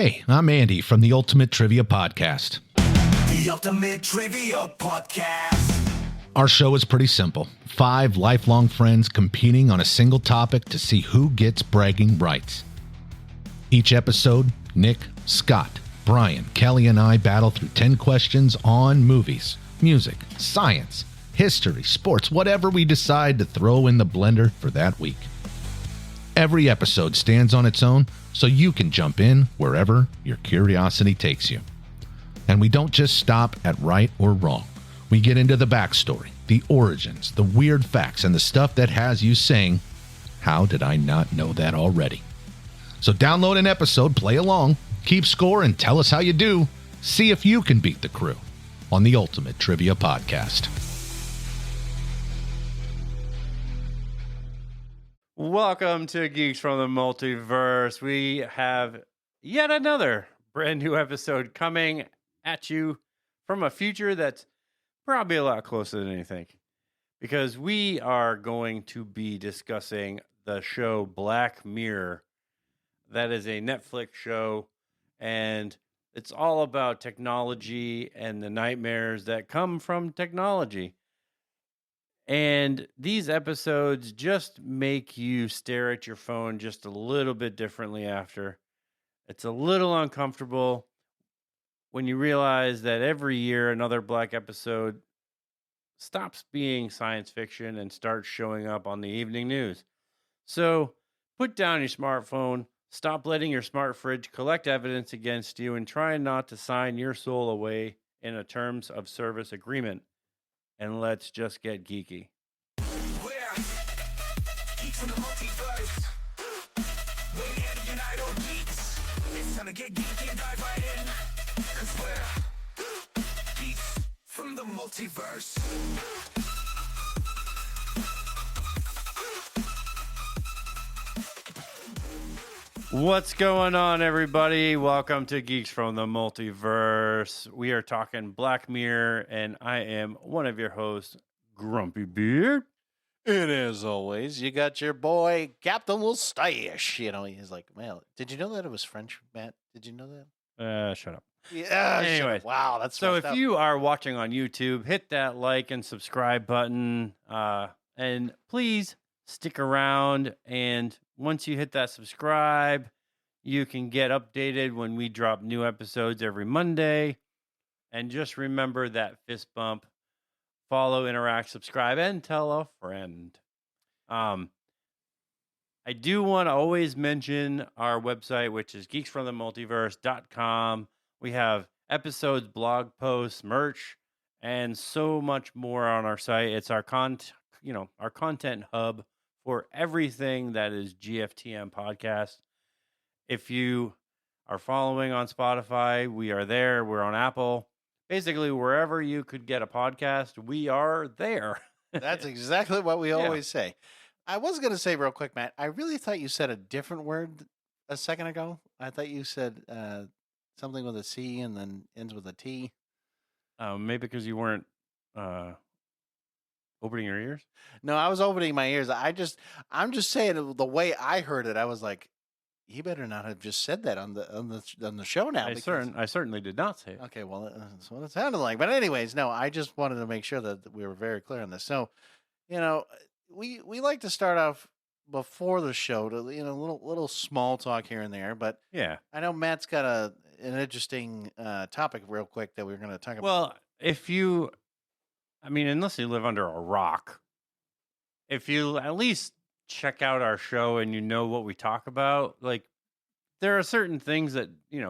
Hey, I'm Andy from the Ultimate Trivia Podcast. The Ultimate Trivia Podcast. Our show is pretty simple. 5 lifelong friends competing on a single topic to see who gets bragging rights. Each episode, Nick, Scott, Brian, Kelly, and I battle through 10 questions on movies, music, science, history, sports, whatever we decide to throw in the blender for that week. Every episode stands on its own, so you can jump in wherever your curiosity takes you. And we don't just stop at right or wrong. We get into the backstory, the origins, the weird facts, and the stuff that has you saying, how did I not know that already? So download an episode, play along, keep score, and tell us how you do. See if you can beat the crew on the Ultimate Trivia Podcast. Welcome to Geeks From The Multiverse. We have yet another brand new episode coming at you from a future that's probably a lot closer than you think, because we are going to be discussing the show Black Mirror. That is a Netflix show, and it's all about technology and the nightmares that come from technology. And these episodes just make you stare at your phone just a little bit differently after. It's a little uncomfortable when you realize that every year another Black episode stops being science fiction and starts showing up on the evening news. So put down your smartphone, stop letting your smart fridge collect evidence against you, and try not to sign your soul away in a terms of service agreement. And let's just get geeky. We're Geeks from the Multiverse. We're Andy and I are geeks. It's time to get geeky and dive right in. 'Cause we're Geeks from the Multiverse. What's going on, everybody? Welcome to Geeks from the Multiverse. We are talking Black Mirror, and I am one of your hosts, Grumpy Beard. And as always, you got your boy, Captain Mustache. You know, he's like, well, did you know that it was French, Matt? Did you know that? Shut up. Yeah. Anyways, wow, that's So messed if up. you are watching on YouTube, hit that like and subscribe button, and please stick around. And once you hit that subscribe, you can get updated when we drop new episodes every Monday. And just remember that fist bump: follow, interact, subscribe, and tell a friend. I do want to always mention our website, which is geeksfromthemultiverse.com. We have episodes, blog posts, merch, and so much more on our site. It's our our content hub for everything that is GFTM podcast. If you are following on Spotify, we are there. We're on Apple. Basically, wherever you could get a podcast, we are there. That's exactly what we Yeah. always say. I was going to say real quick, Matt, I really thought you said a different word a second ago. I thought you said something with a C and then ends with a T. Maybe because you weren't opening your ears. No, I was opening my ears. I'm just saying the way I heard it. I was like, he better not have just said that on the show now. I certainly did not say it. Okay, well, that's what it sounded like. But anyways, no, I just wanted to make sure that we were very clear on this. So, we like to start off before the show to little small talk here and there. But Yeah. I know Matt's got an interesting topic real quick that we're going to talk about. Well, unless you live under a rock, if you at least check out our show and you know what we talk about, like, there are certain things that,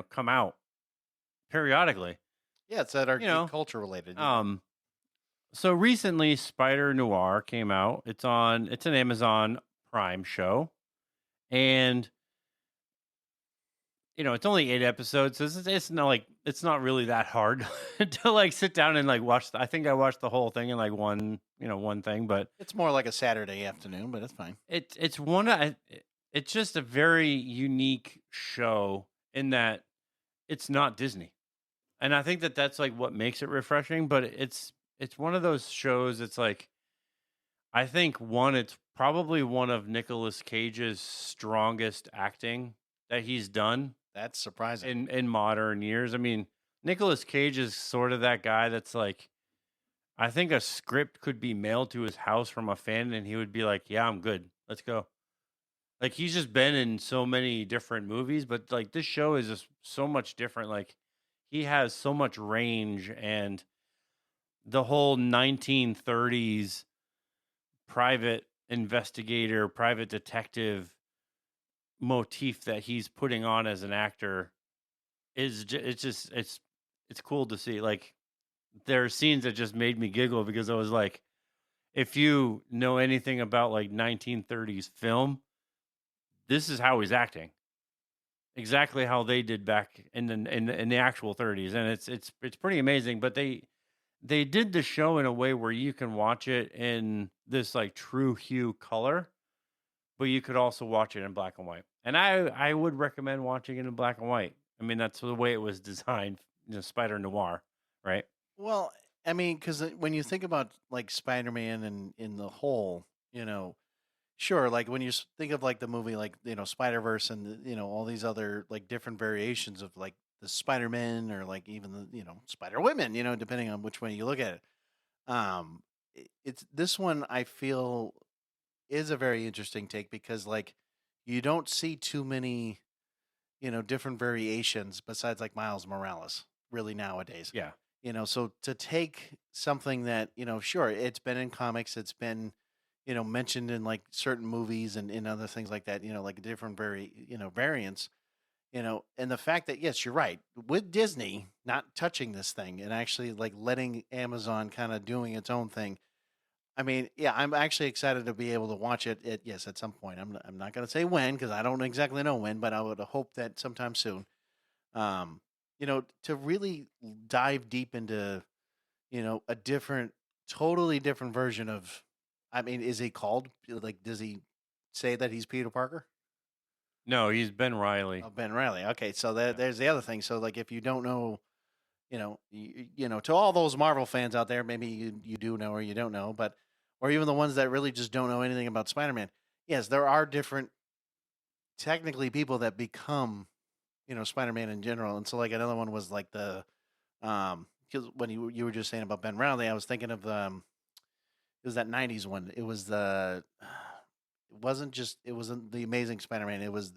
come out periodically. Yeah, it's that our geek culture related. So recently Spider Noir came out. It's an Amazon Prime show. And it's only 8 episodes, so it's not really that hard to sit down and watch. I think I watched the whole thing in one thing, but It's more like a Saturday afternoon, but it's fine. it's just a very unique show in that it's not Disney, and I think that's what makes it refreshing. But it's one of those shows. It's I think it's probably one of Nicolas Cage's strongest acting that he's done That's surprising. in modern years. I mean, Nicolas Cage is sort of that guy that's like, I think a script could be mailed to his house from a fan, and he would be like, "Yeah, I'm good. Let's go." Like he's just been in so many different movies, but like this show is just so much different. Like he has so much range, and the whole 1930s private investigator, private detective motif that he's putting on as an actor it's just it's cool to see. Like there are scenes that just made me giggle because I was like, if you know anything about like 1930s film, this is how he's acting. Exactly how they did back in the actual 30s, and it's pretty amazing. But they did the show in a way where you can watch it in this like true hue color, but you could also watch it in black and white. And I would recommend watching it in black and white. I mean, that's the way it was designed, Spider Noir, right? Well, I mean, because when you think about like Spider-Man and in the whole, you know, sure, like when you think of like the movie, like Spider-Verse and all these other like different variations of like the Spider-Man or like even the Spider-Women, depending on which way you look at it. It's this one I feel is a very interesting take because like you don't see too many different variations besides like Miles Morales really nowadays. Yeah. So to take something that sure, it's been in comics, it's been mentioned in like certain movies and in other things like that, like different variants, and the fact that yes, you're right, with Disney not touching this thing and actually like letting Amazon kind of doing its own thing. I mean, yeah, I'm actually excited to be able to watch it at some point. I'm not going to say when because I don't exactly know when, but I would hope that sometime soon. Um, to really dive deep into a different, totally different version of. I mean, is he called like? Does he say that he's Peter Parker? No, he's Ben Riley. Oh, Ben Riley. Okay, so there's the other thing. So like, if you don't know, to all those Marvel fans out there, maybe you do know or you don't know, but or even the ones that really just don't know anything about Spider-Man. Yes, there are different, technically, people that become Spider-Man in general, and so like another one was like the because when you were just saying about Ben Riley, I was thinking of it was that '90s one. It was it wasn't the Amazing Spider-Man. It was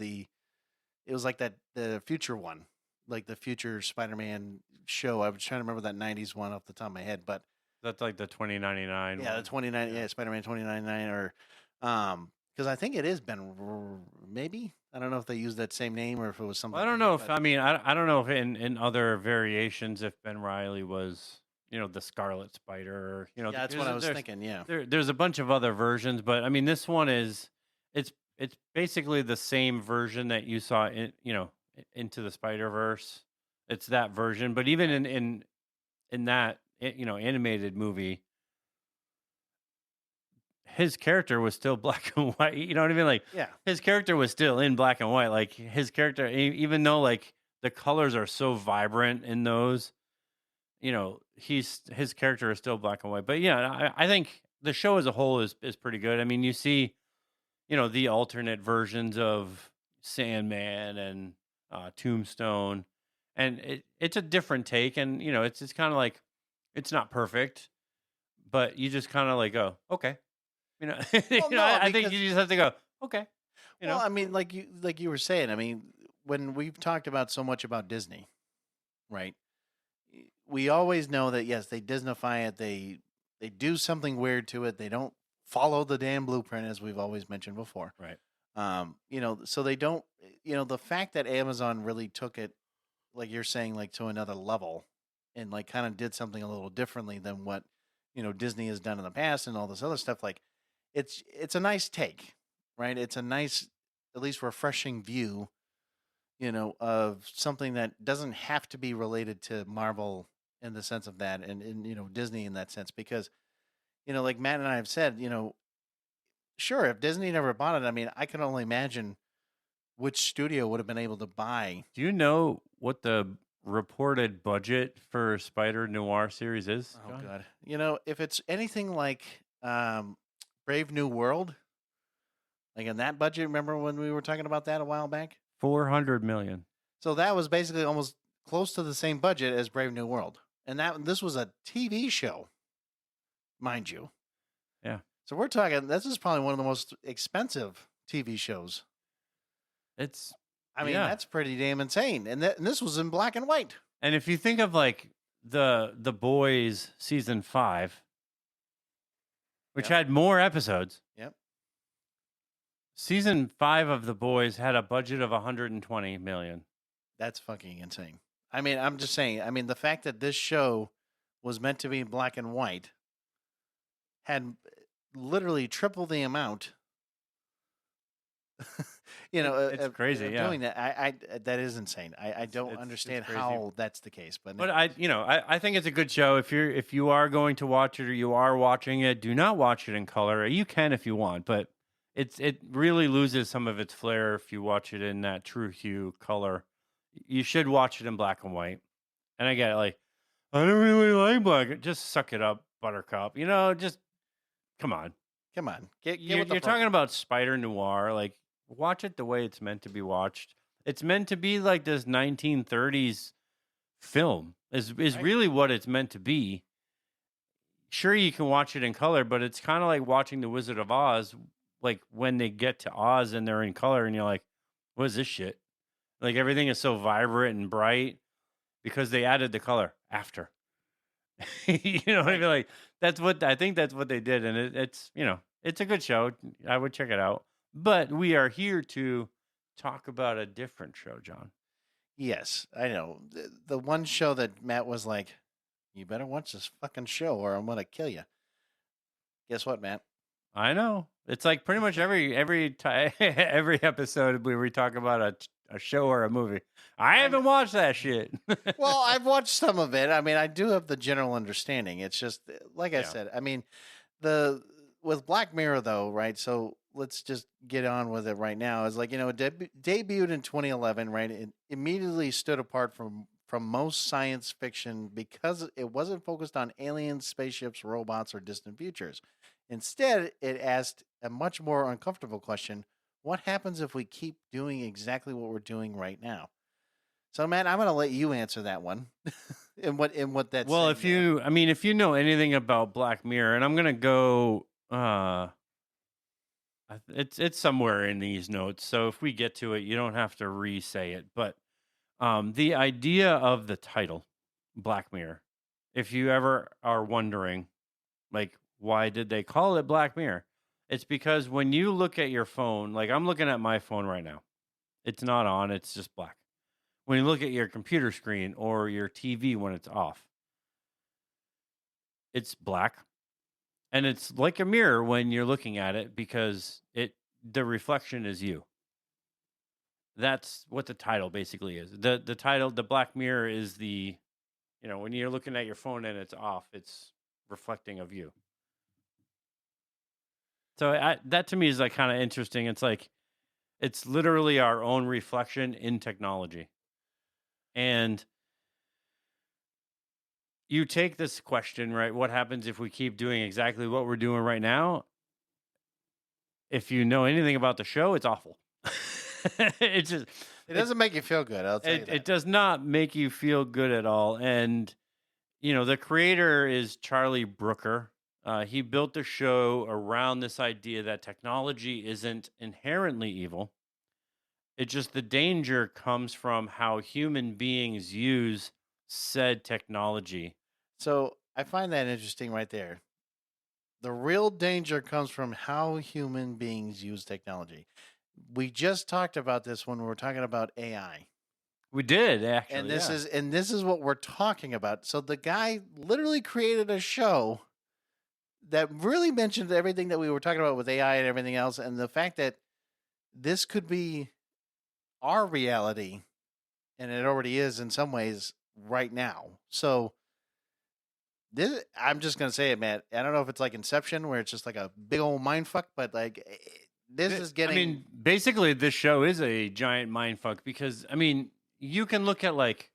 like that the future one, like the future Spider-Man show. I was trying to remember that '90s one off the top of my head, but That's like the 2099 yeah, the one. 29, yeah, Spider-Man 2099, or because I think it is maybe I don't know if they used that same name or if it was something. Well, I don't know if I mean I don't know if in other variations if Ben Riley was the Scarlet Spider or yeah, that's what I was thinking. Yeah, there's a bunch of other versions, but I mean this one is it's basically the same version that you saw in Into the Spider-Verse. It's that version, but even in that animated movie, his character was still black and white. You know what I mean? Like yeah, his character was still in black and white. Like his character, even though like the colors are so vibrant in those, his character is still black and white. But yeah, I think the show as a whole is pretty good. I mean, you see, the alternate versions of Sandman and Tombstone, and it's a different take, and it's kind of like it's not perfect, but you just kind of like go, okay, well, no, I think because you just have to go, okay, well, I mean, like you were saying, I mean, when we've talked about so much about Disney, right? We always know that yes, they Disneyfy it, they do something weird to it, they don't follow the damn blueprint as we've always mentioned before. right. So they don't, the fact that Amazon really took it, like you're saying, like to another level, and like kind of did something a little differently than what Disney has done in the past and all this other stuff. Like, it's a nice take, right? It's a nice, at least refreshing view, of something that doesn't have to be related to Marvel in the sense of that, and Disney in that sense, because like Matt and I have said, sure, if Disney never bought it, I mean, I can only imagine which studio would have been able to buy. Do you know what the reported budget for Spider Noir series is? Oh John? God, if it's anything like Brave New World, like in that budget, remember when we were talking about that a while back? 400 million. So that was basically almost close to the same budget as Brave New World. And this was a TV show, mind you. Yeah. So we're talking, this is probably one of the most expensive TV shows. It's, I mean, yeah. that's pretty damn insane. And this was in black and white. And if you think of like the Boys season 5, which Yep. had more episodes. Yep. Season 5 of The Boys had a budget of 120 million. That's fucking insane. I mean, I'm just saying, I mean, the fact that this show was meant to be black and white had literally triple the amount. It's crazy, yeah. Doing that, I that is insane. I don't understand crazy. how that's the case, but I think it's a good show. If you are going to watch it or you are watching it, do not watch it in color. You can if you want, but it really loses some of its flair if you watch it in that true hue color. You should watch it in black and white. And I get it, like, I don't really like black. Just suck it up, Buttercup. Just come on. come on, get You're with the talking about Spider Noir. Like, watch it the way it's meant to be watched. It's meant to be like this 1930s film. Is Right. really what it's meant to be. Sure, you can watch it in color, but it's kind of like watching The Wizard of Oz. Like when they get to Oz and they're in color, and you're like, "What is this shit?" Like everything is so vibrant and bright because they added the color after. You know what I mean? Like that's what they did, and it's it's a good show. I would check it out. But we are here to talk about a different show, John. Yes, I know. The one show that Matt was like, "You better watch this fucking show, or I'm gonna kill you." Guess what, Matt? I know. It's like pretty much every every episode where we talk about a show or a movie. I haven't watched that shit. Well, I've watched some of it. I mean, I do have the general understanding. It's just like I Yeah. said. I mean, with Black Mirror though, right? So let's just get on with it right now. It's like it debuted in 2011, right? It immediately stood apart from most science fiction because it wasn't focused on aliens, spaceships, robots, or distant futures. Instead, it asked a much more uncomfortable question: what happens if we keep doing exactly what we're doing right now? So, Matt, I'm going to let you answer that one. and what that's Well, if you know anything about Black Mirror, and I'm gonna go, it's somewhere in these notes. So if we get to it, you don't have to re-say it. But the idea of the title, Black Mirror, if you ever are wondering, like, why did they call it Black Mirror? It's because when you look at your phone, like I'm looking at my phone right now, it's not on; it's just black. When you look at your computer screen or your TV when it's off, it's black. And it's like a mirror when you're looking at it because the reflection is you. That's what the title basically is. The title, the Black Mirror, is when you're looking at your phone and it's off, it's reflecting of you. So that to me is like kind of interesting. It's like it's literally our own reflection in technology. And you take this question, right? What happens if we keep doing exactly what we're doing right now? If you know anything about the show, it's awful. It doesn't make you feel good. I'll tell you that. It does not make you feel good at all. And the creator is Charlie Brooker. He built the show around this idea that technology isn't inherently evil. It's just the danger comes from how human beings use said technology. So I find that interesting right there. The real danger comes from how human beings use technology. We just talked about this when we were talking about AI. We did, actually. And this is what we're talking about. So the guy literally created a show that really mentioned everything that we were talking about with AI and everything else, and the fact that this could be our reality, and it already is in some ways right now. So this, I'm just gonna say it, Matt. I don't know if it's like Inception, where it's just like a big old mind fuck, but like this is getting. I mean, basically, this show is a giant mind fuck because you can look at like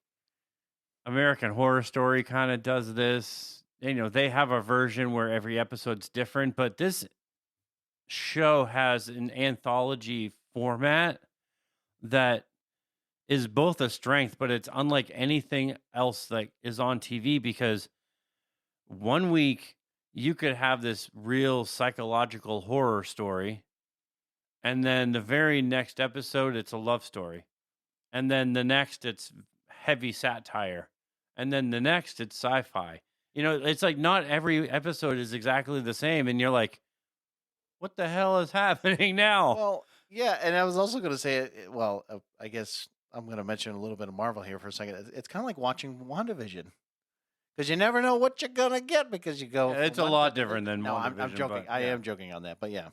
American Horror Story kind of does this. They have a version where every episode's different, but this show has an anthology format that is both a strength, but it's unlike anything else that is on TV, because one week you could have this real psychological horror story, and then the very next episode it's a love story, and then the next it's heavy satire, and then the next it's sci-fi. It's like not every episode is exactly the same, and you're like, what the hell is happening now? Well, yeah, and I was also going to say, well, I guess I'm going to mention a little bit of Marvel here for a second. It's kind of like watching WandaVision because you never know what you're going to get because you go. Yeah, it's a from lot one to- different than No, I'm WandaVision, joking. but I yeah. am joking on that, but yeah.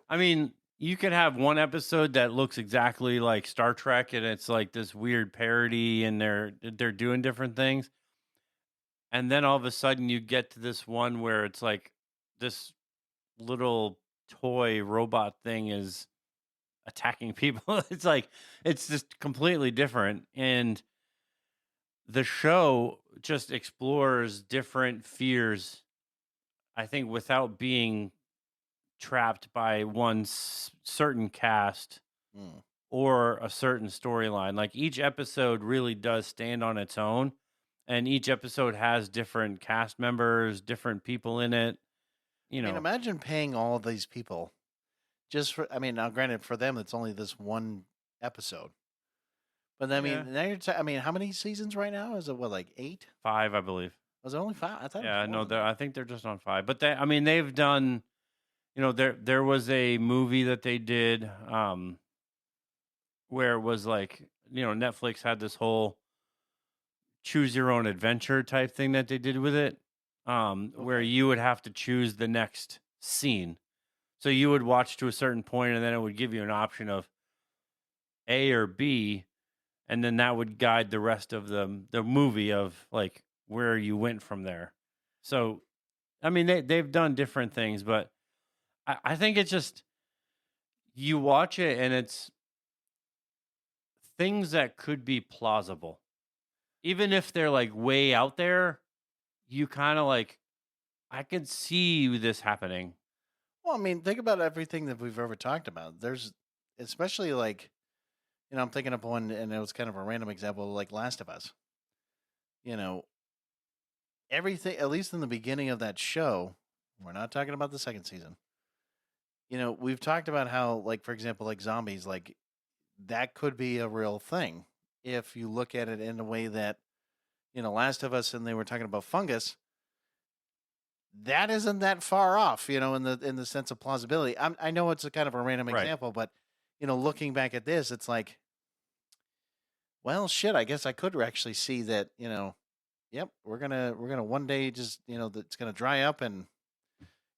I mean, you could have one episode that looks exactly like Star Trek, and it's like this weird parody, and they're doing different things. And then all of a sudden, you get to this one where it's like this little toy robot thing is attacking people. It's like it's just completely different, and the show just explores different fears, I think, without being trapped by one certain cast Mm. or a certain storyline. Like each episode really does stand on its own, and each episode has different cast members, different people in it. I mean, imagine paying all of these people just for. I mean, now granted, for them it's only this one episode, but I mean, Yeah. now I mean, how many seasons right now? Is it what, like 8? 5, I believe. Was it only 5? I thought. Yeah, it was no, more than that. I think they're just on 5. But they've done. There was a movie that they did, where it was like, Netflix had this whole choose your own adventure type thing that they did with it, where Okay. you would have to choose the next scene. So you would watch to a certain point, and then it would give you an option of A or B, and then that would guide the rest of the movie of like where you went from there. So, I mean, they've done different things, but I think it's just you watch it and it's things that could be plausible, even if they're like way out there. You kind of like, I could see this happening. Well, I mean, think about everything that we've ever talked about. There's, especially like, I'm thinking of one, and it was kind of a random example, like Last of Us. You know, everything, at least in the beginning of that show, we're not talking about the second season. We've talked about how, like, for example, like zombies, like, that could be a real thing if you look at it in a way that, Last of Us, and they were talking about fungus. That isn't that far off, in the sense of plausibility. I know it's a kind of a random Right. example, but looking back at this, it's like, well, shit. I guess I could actually see that. Yep, we're gonna one day just it's gonna dry up, and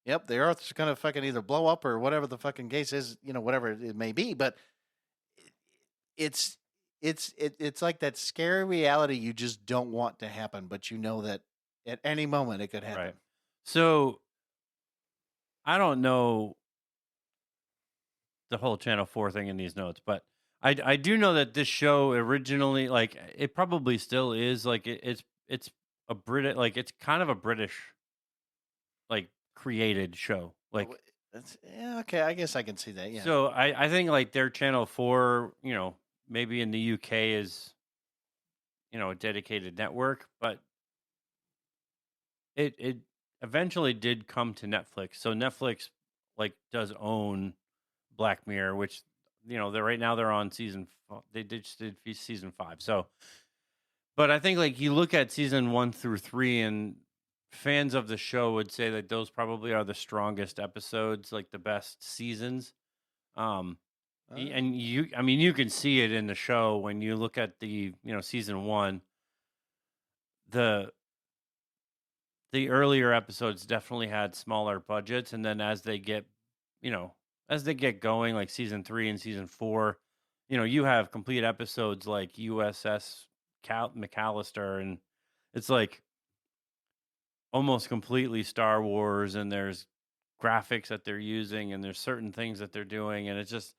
yep, the Earth's gonna fucking either blow up or whatever the fucking case is, whatever it may be. But it's it's like that scary reality you just don't want to happen, but you know that at any moment it could happen. Right. So I don't know the whole Channel 4 thing in these notes, but I do know that this show originally, like, it probably still is, like, it's a British, like, it's kind of a British, like, created show. Like, Yeah, okay, I guess I can see that. Yeah. so I think, like, their Channel 4, maybe in the UK is, a dedicated network, but it eventually did come to Netflix. So Netflix, like, does own Black Mirror, which they're right now they're on they just did season 5. So, but I think, like, you look at season 1 through 3, and fans of the show would say that those probably are the strongest episodes, like the best seasons. And I mean, you can see it in the show when you look at the season 1. The earlier episodes definitely had smaller budgets, and then as they get going, like season 3 and season 4, you have complete episodes like USS McAllister, and it's like almost completely Star Wars, and there's graphics that they're using, and there's certain things that they're doing, and it's just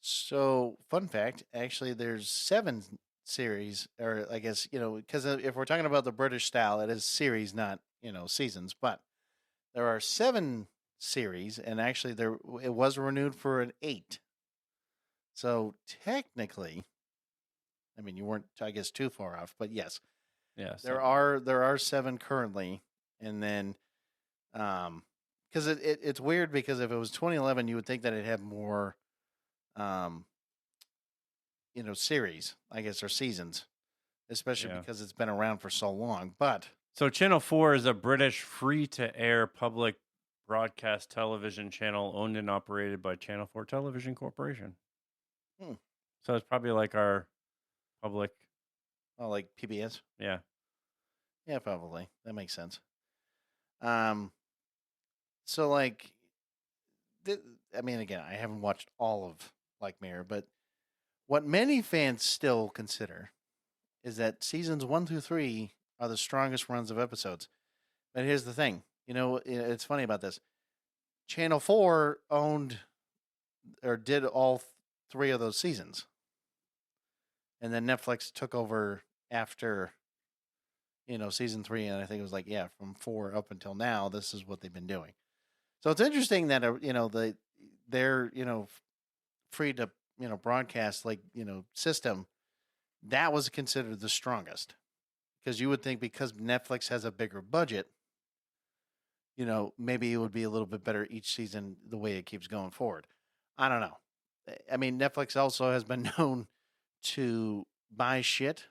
So, fun fact, actually, there's 7 series, or I guess, because if we're talking about the British style, it is series, not, seasons, but there are 7 series, and actually, it was renewed for an 8. So technically, I mean, you weren't, I guess, too far off, but yes, Yeah. there are 7 currently, and then, because it's weird because if it was 2011, you would think that it'd have more, um, series, I guess, or seasons, especially Yeah. because it's been around for so long. But So Channel 4 is a British free-to-air public broadcast television channel owned and operated by Channel 4 Television Corporation. Hmm. So it's probably like our public. well, like PBS, Yeah. yeah, probably that makes sense. Um, so like, I mean, again, I haven't watched all of Black Mirror, but what many fans still consider is that seasons 1 through 3 are the strongest runs of episodes. But here's the thing, it's funny about this. Channel 4 owned or did all 3 of those seasons, and then Netflix took over after season 3, and I think it was like, yeah, from 4 up until now, this is what they've been doing. So it's interesting that they're free to broadcast like system that was considered the strongest, because you would think because Netflix has a bigger budget, maybe it would be a little bit better each season the way it keeps going forward. I don't know. I mean, Netflix also has been known to buy shit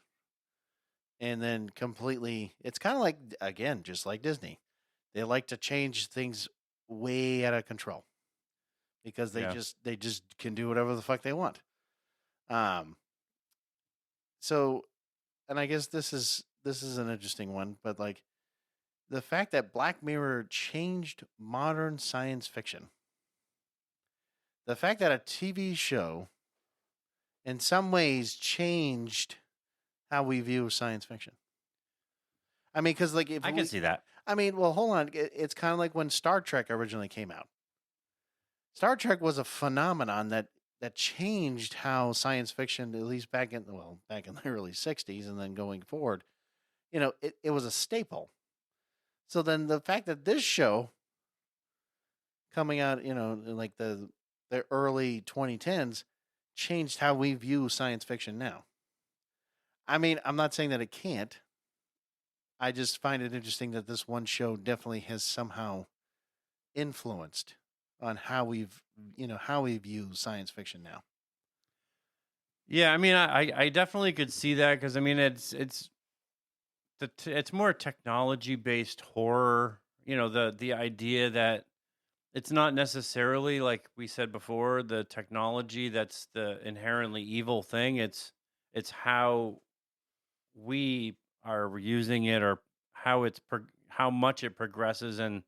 and then completely, it's kind of like, again, just like Disney. They like to change things way out of control because they Yeah. just can do whatever the fuck they want. So, and I guess this is an interesting one, but like the fact that Black Mirror changed modern science fiction. The fact that a TV show in some ways changed how we view science fiction. I mean, because like if I can see that. I mean, well, hold on. It's kind of like when Star Trek originally came out. Star Trek was a phenomenon that changed how science fiction, at least back in the early '60s, and then going forward, it was a staple. So then the fact that this show coming out, in like the early 2010s, changed how we view science fiction now. I mean, I'm not saying that it can't. I just find it interesting that this one show definitely has somehow influenced on how we view science fiction now. Yeah, I mean, I definitely could see that because I mean, it's more technology based horror. The idea that it's not necessarily like we said before the technology that's the inherently evil thing. It's how we are using it, or how much it progresses, and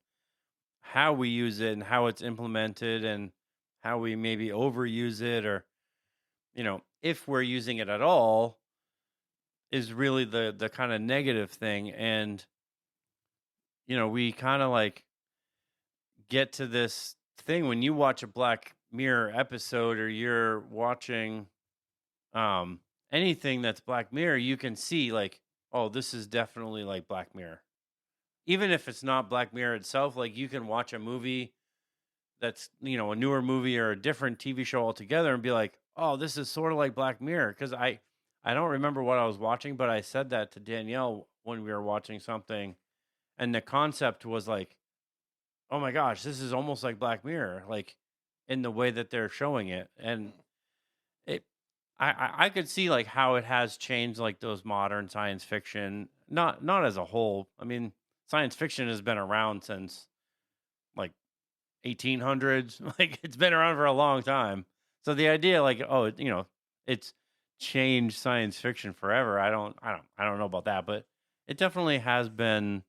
how we use it, and how it's implemented, and how we maybe overuse it, or if we're using it at all, is really the kind of negative thing. And we kind of like get to this thing when you watch a Black Mirror episode, or you're watching anything that's Black Mirror, you can see like, oh, this is definitely like Black Mirror. Even if it's not Black Mirror itself, like you can watch a movie that's, a newer movie or a different TV show altogether and be like, oh, this is sort of like Black Mirror. Because I don't remember what I was watching, but I said that to Danielle when we were watching something. And the concept was like, oh my gosh, this is almost like Black Mirror, like in the way that they're showing it. And I could see like how it has changed like those modern science fiction, not as a whole. I mean, science fiction has been around since like 1800s. Like it's been around for a long time. So the idea like, oh, it's changed science fiction forever. I don't know about that, but it definitely has been.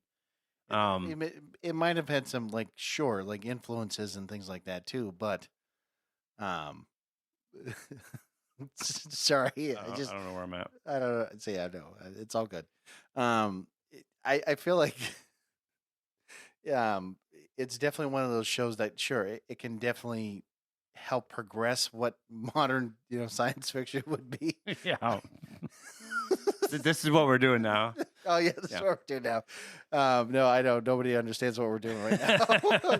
It might have had some like like influences and things like that too, but sorry, I don't know where I'm at. I don't know. See, I know it's all good. I feel like it's definitely one of those shows that it can definitely help progress what modern science fiction would be. Yeah. This is what we're doing now. Oh yeah, this is what we're doing now. No, I know nobody understands what we're doing right now.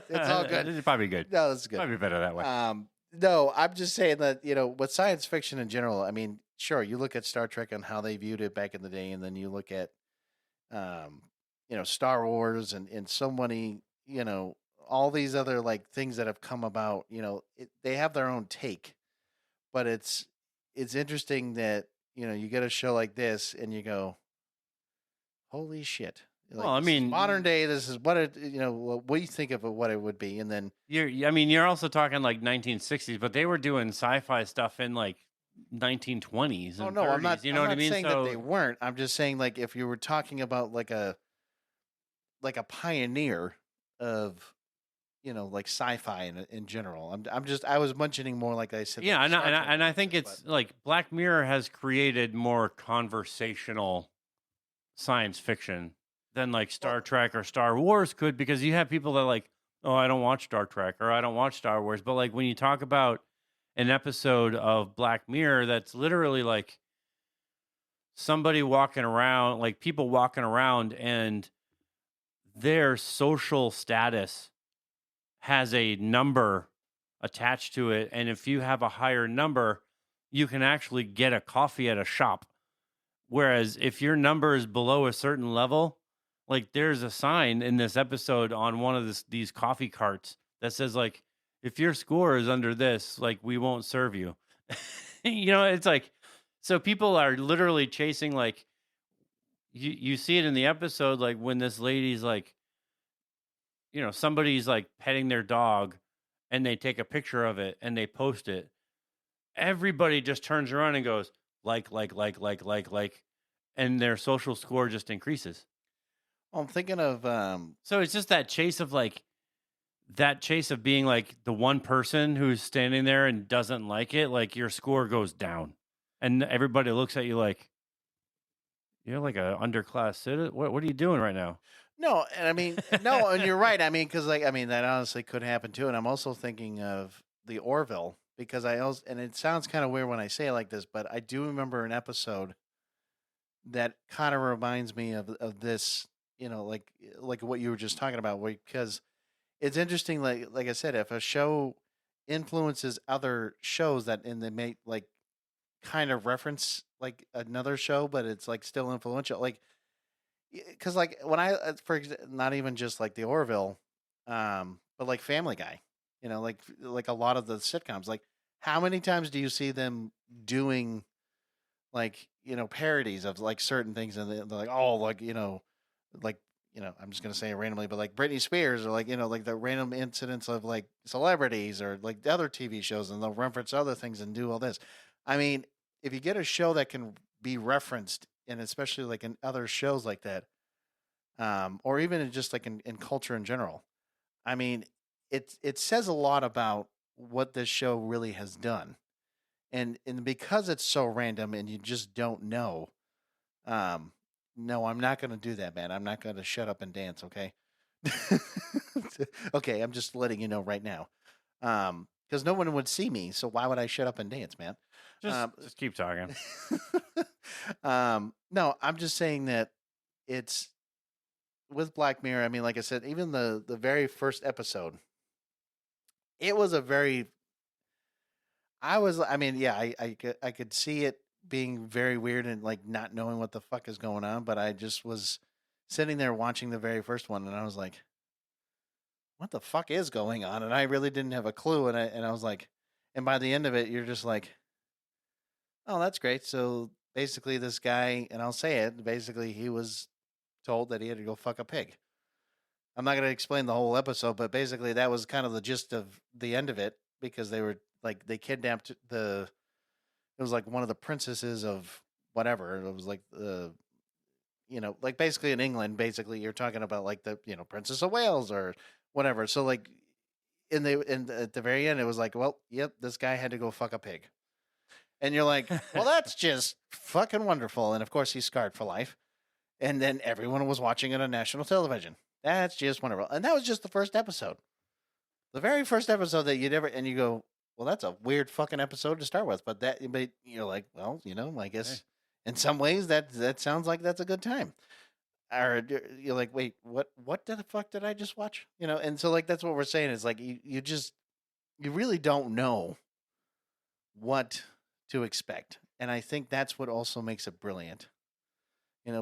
It's all good. It's probably good. No, that's good. Probably better that way. No, I'm just saying that, with science fiction in general, I mean, sure, you look at Star Trek and how they viewed it back in the day, and then you look at, um, Star Wars and so many, all these other like things that have come about, they have their own take, but it's interesting that, you get a show like this and you go, holy shit. Well, Like I this is mean, modern day. This is what it, what do you think of it, what it would be? And then, you're also talking like 1960s, but they were doing sci-fi stuff in like 1920s oh and no, 30s. You know I'm what I not mean? saying that they So weren't. I'm just saying like if you were talking about like a pioneer of, like sci-fi in general. I was mentioning more like I said, yeah, like and I, Star and I, Trek and a I little think bit, but it's like Black Mirror has created more conversational science fiction than like Star well, Trek or Star Wars could, because you have people that like, oh, I don't watch Star Trek or I don't watch Star Wars. But like when you talk about an episode of Black Mirror that's literally like somebody walking around, like people walking around, and their social status has a number attached to it. And if you have a higher number, you can actually get a coffee at a shop. Whereas if your number is below a certain level, like there's a sign in this episode on one of these coffee carts that says like, if your score is under this, like we won't serve you. It's like, so people are literally chasing like, you see it in the episode, like when this lady's like, somebody's like petting their dog and they take a picture of it and they post it. Everybody just turns around and goes like, and their social score just increases. I'm thinking of So it's just that chase of like, that chase of being like the one person who's standing there and doesn't like it, like your score goes down and everybody looks at you like, you're like a underclass citizen. What are you doing right now? no, and I mean no, and you're right. I mean, because like I mean that honestly could happen too. And I'm also thinking of the Orville because I also and it sounds kind of weird when I say it like this, but I do remember an episode that kind of reminds me of this. Like what you were just talking about, because it's interesting. Like I said, if a show influences other shows that and they may like kind of reference like another show, but it's like still influential. Like because like when not even just like the Orville, but like Family Guy, like a lot of the sitcoms. Like how many times do you see them doing like parodies of like certain things, and they're like oh like I'm just gonna say it randomly, but like Britney Spears or like like the random incidents of like celebrities or like the other TV shows, and they'll reference other things and do all this. I mean, if you get a show that can be referenced, and especially like in other shows like that, or even just like in culture in general, I mean, it says a lot about what this show really has done, and because it's so random and you just don't know, um, no, I'm not going to do that, man. I'm not going to shut up and dance. Okay. Okay. I'm just letting you know right now. Because no one would see me. So why would I shut up and dance, man? Just keep talking. No, I'm just saying that it's with Black Mirror. I mean, like I said, even the very first episode, it was a very, I mean, yeah, I could see it being very weird and like not knowing what the fuck is going on, but I just was sitting there watching the very first one and I was like, what the fuck is going on? And I really didn't have a clue, and I was like, and by the end of it, you're just like, oh, that's great. So basically, this guy, and I'll say it, basically, he was told that he had to go fuck a pig. I'm not going to explain the whole episode, but basically, that was kind of the gist of the end of it because they were like, they kidnapped it was like one of the princesses of whatever. It was like like basically in England, basically, you're talking about like the, Princess of Wales or whatever. So, like, at the very end, it was like, well, yep, this guy had to go fuck a pig. And you're like, well, that's just fucking wonderful. And of course, he's scarred for life. And then everyone was watching it on national television. That's just wonderful. And that was just the first episode. The very first episode that you'd ever, and you go, well, that's a weird fucking episode to start with. But you're like, well, I guess in some ways that sounds like that's a good time. Or you're like, wait, what the fuck did I just watch? And so like that's what we're saying is like you just you really don't know what to expect. And I think that's what also makes it brilliant.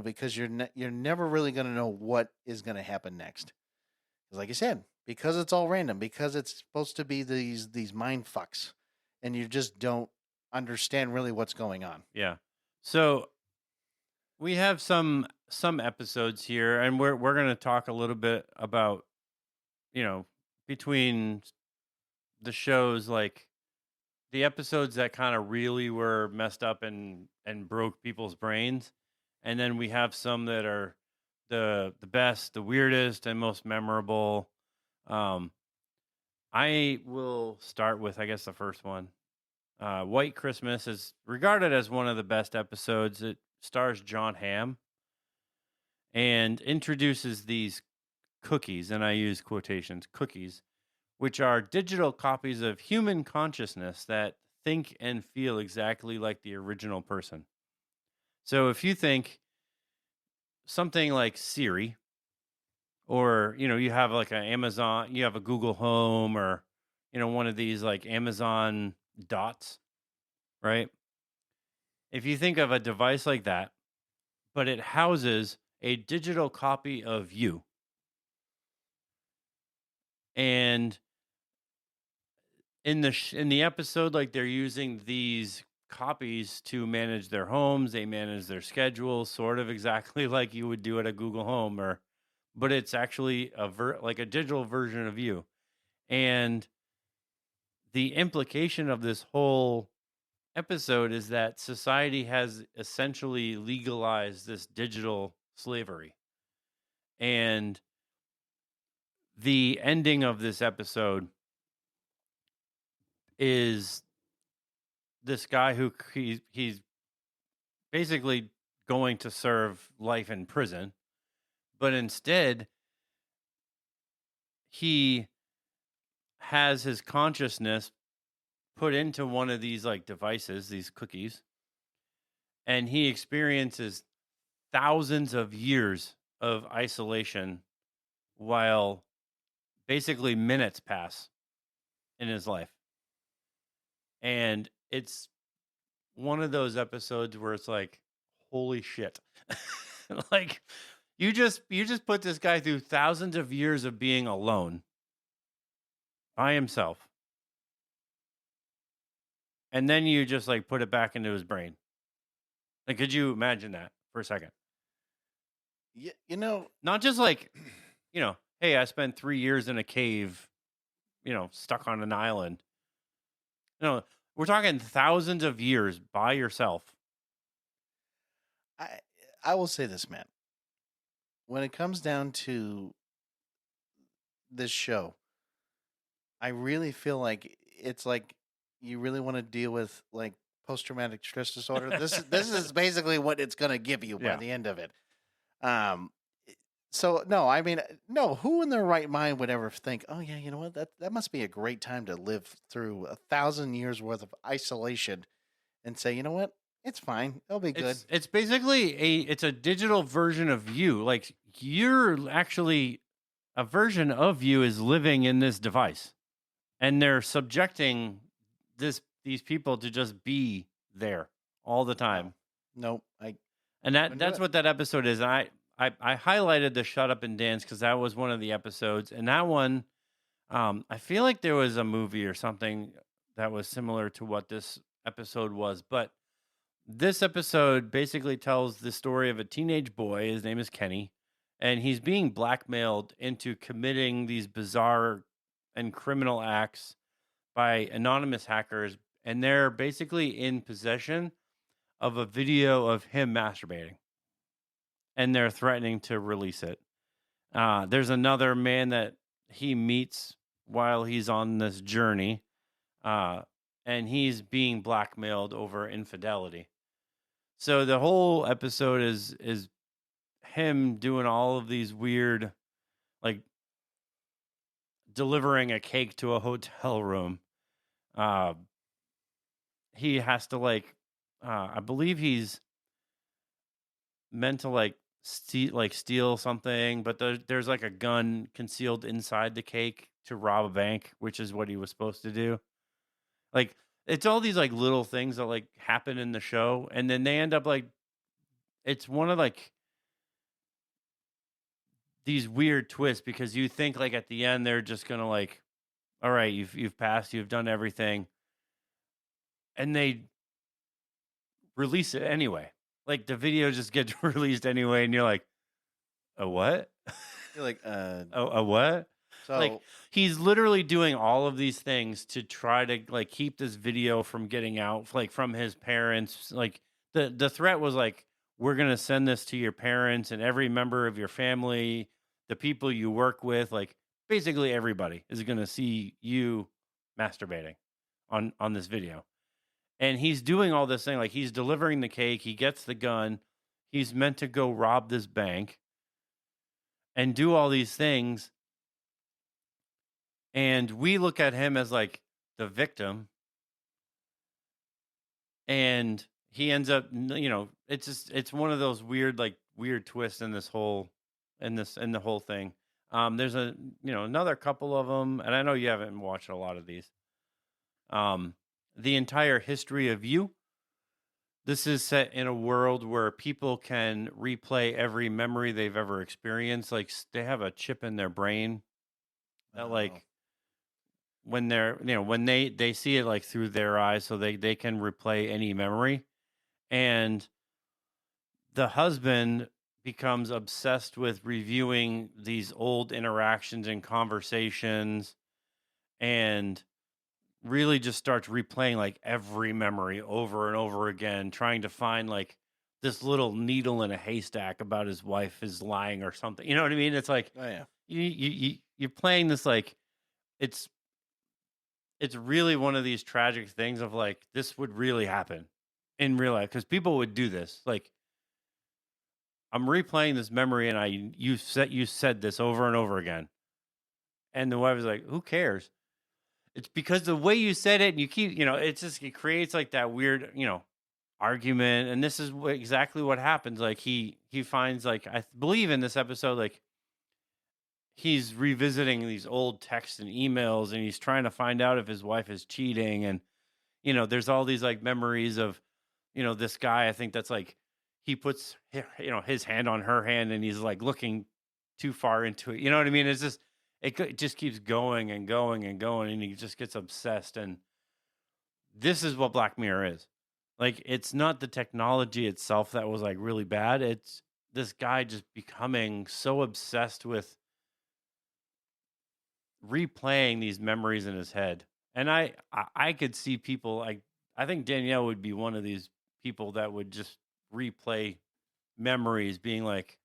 Because you're never really going to know what is going to happen next. 'Cause like I said, because it's all random, because it's supposed to be these mind fucks, and you just don't understand really what's going on. Yeah. So we have some episodes here, and we're going to talk a little bit about, between the shows, like the episodes that kind of really were messed up and broke people's brains, and then we have some that are the best, the weirdest, and most memorable. Um, I will start with, I guess, the first one. White Christmas is regarded as one of the best episodes. It stars John Hamm and introduces these cookies, and I use quotations, cookies, which are digital copies of human consciousness that think and feel exactly like the original person. So if you think something like Siri, or you have like an Amazon, you have a Google Home, or one of these like Amazon Dots, right? If you think of a device like that, but it houses a digital copy of you, and in the episode, like, they're using these copies to manage their homes, they manage their schedules, sort of exactly like you would do at a Google Home, but it's actually like a digital version of you. And the implication of this whole episode is that society has essentially legalized this digital slavery. And the ending of this episode is this guy who he's basically going to serve life in prison, but instead he has his consciousness put into one of these like devices, these cookies, and he experiences thousands of years of isolation while basically minutes pass in his life. And it's one of those episodes where it's like, holy shit. Like, you just put this guy through thousands of years of being alone by himself, and then you just like put it back into his brain. Like, could you imagine that for a second? Yeah, Not just like, hey, I spent 3 years in a cave, stuck on an island. We're talking thousands of years by yourself. I will say this, man. When it comes down to this show, I really feel like it's like you really want to deal with like post-traumatic stress disorder. This is basically what it's going to give you by the end of it. So no, I mean, no. Who in their right mind would ever think, oh yeah, you know what? That must be a great time to live through 1,000 years worth of isolation, and say, you know what? It's fine. It'll be good. It's basically it's a digital version of you. Like, you're actually a version of you is living in this device, and they're subjecting these people to just be there all the time. Nope. And that's what that episode is. And I highlighted the Shut Up and Dance because that was one of the episodes, and that one, I feel like there was a movie or something that was similar to what this episode was, but this episode basically tells the story of a teenage boy. His name is Kenny, and he's being blackmailed into committing these bizarre and criminal acts by anonymous hackers, and they're basically in possession of a video of him masturbating, and they're threatening to release it. There's another man that he meets while he's on this journey, and he's being blackmailed over infidelity. So the whole episode is him doing all of these weird, like, delivering a cake to a hotel room. He has to I believe he's meant to steal something, but there's like a gun concealed inside the cake to rob a bank, which is what he was supposed to do. Like it's all these like little things that like happen in the show, and then they end up like it's one of like these weird twists because you think like at the end they're just gonna like, all right, you've passed, you've done everything, and they release it anyway. Like the video just gets released anyway, and you're like, a what? You're like, A what? so Like he's literally doing all of these things to try to like keep this video from getting out, like from his parents. Like the threat was like, we're gonna send this to your parents and every member of your family, the people you work with, like basically everybody is gonna see you masturbating on this video. And he's doing all this thing, like he's delivering the cake, he gets the gun, he's meant to go rob this bank and do all these things. And we look at him as like the victim. And he ends up, it's just, it's one of those weird, like weird twists in this whole, in the whole thing. There's another couple of them, and I know you haven't watched a lot of these. The entire history of you. This is set in a world where people can replay every memory they've ever experienced. Like they have a chip in their brain that like when they're, when they see it like through their eyes, so they can replay any memory. And the husband becomes obsessed with reviewing these old interactions and conversations and really just starts replaying like every memory over and over again, trying to find like this little needle in a haystack about his wife is lying or something. You know what I mean? It's like, oh yeah, you're playing this like it's really one of these tragic things of like this would really happen in real life because people would do this. Like I'm replaying this memory and you said this over and over again, and the wife is like, who cares? It's because the way you said it and you keep, it creates like that weird, argument. And this is exactly what happens. Like he finds like, I believe in this episode, like he's revisiting these old texts and emails and he's trying to find out if his wife is cheating. And, there's all these like memories of, this guy, I think that's like, he puts, his hand on her hand and he's like looking too far into it. You know what I mean? It's just, it just keeps going and going and going, and he just gets obsessed. And this is what Black Mirror is. Like, it's not the technology itself that was like really bad. It's this guy just becoming so obsessed with replaying these memories in his head. And I could see people like, I think Danielle would be one of these people that would just replay memories, being like,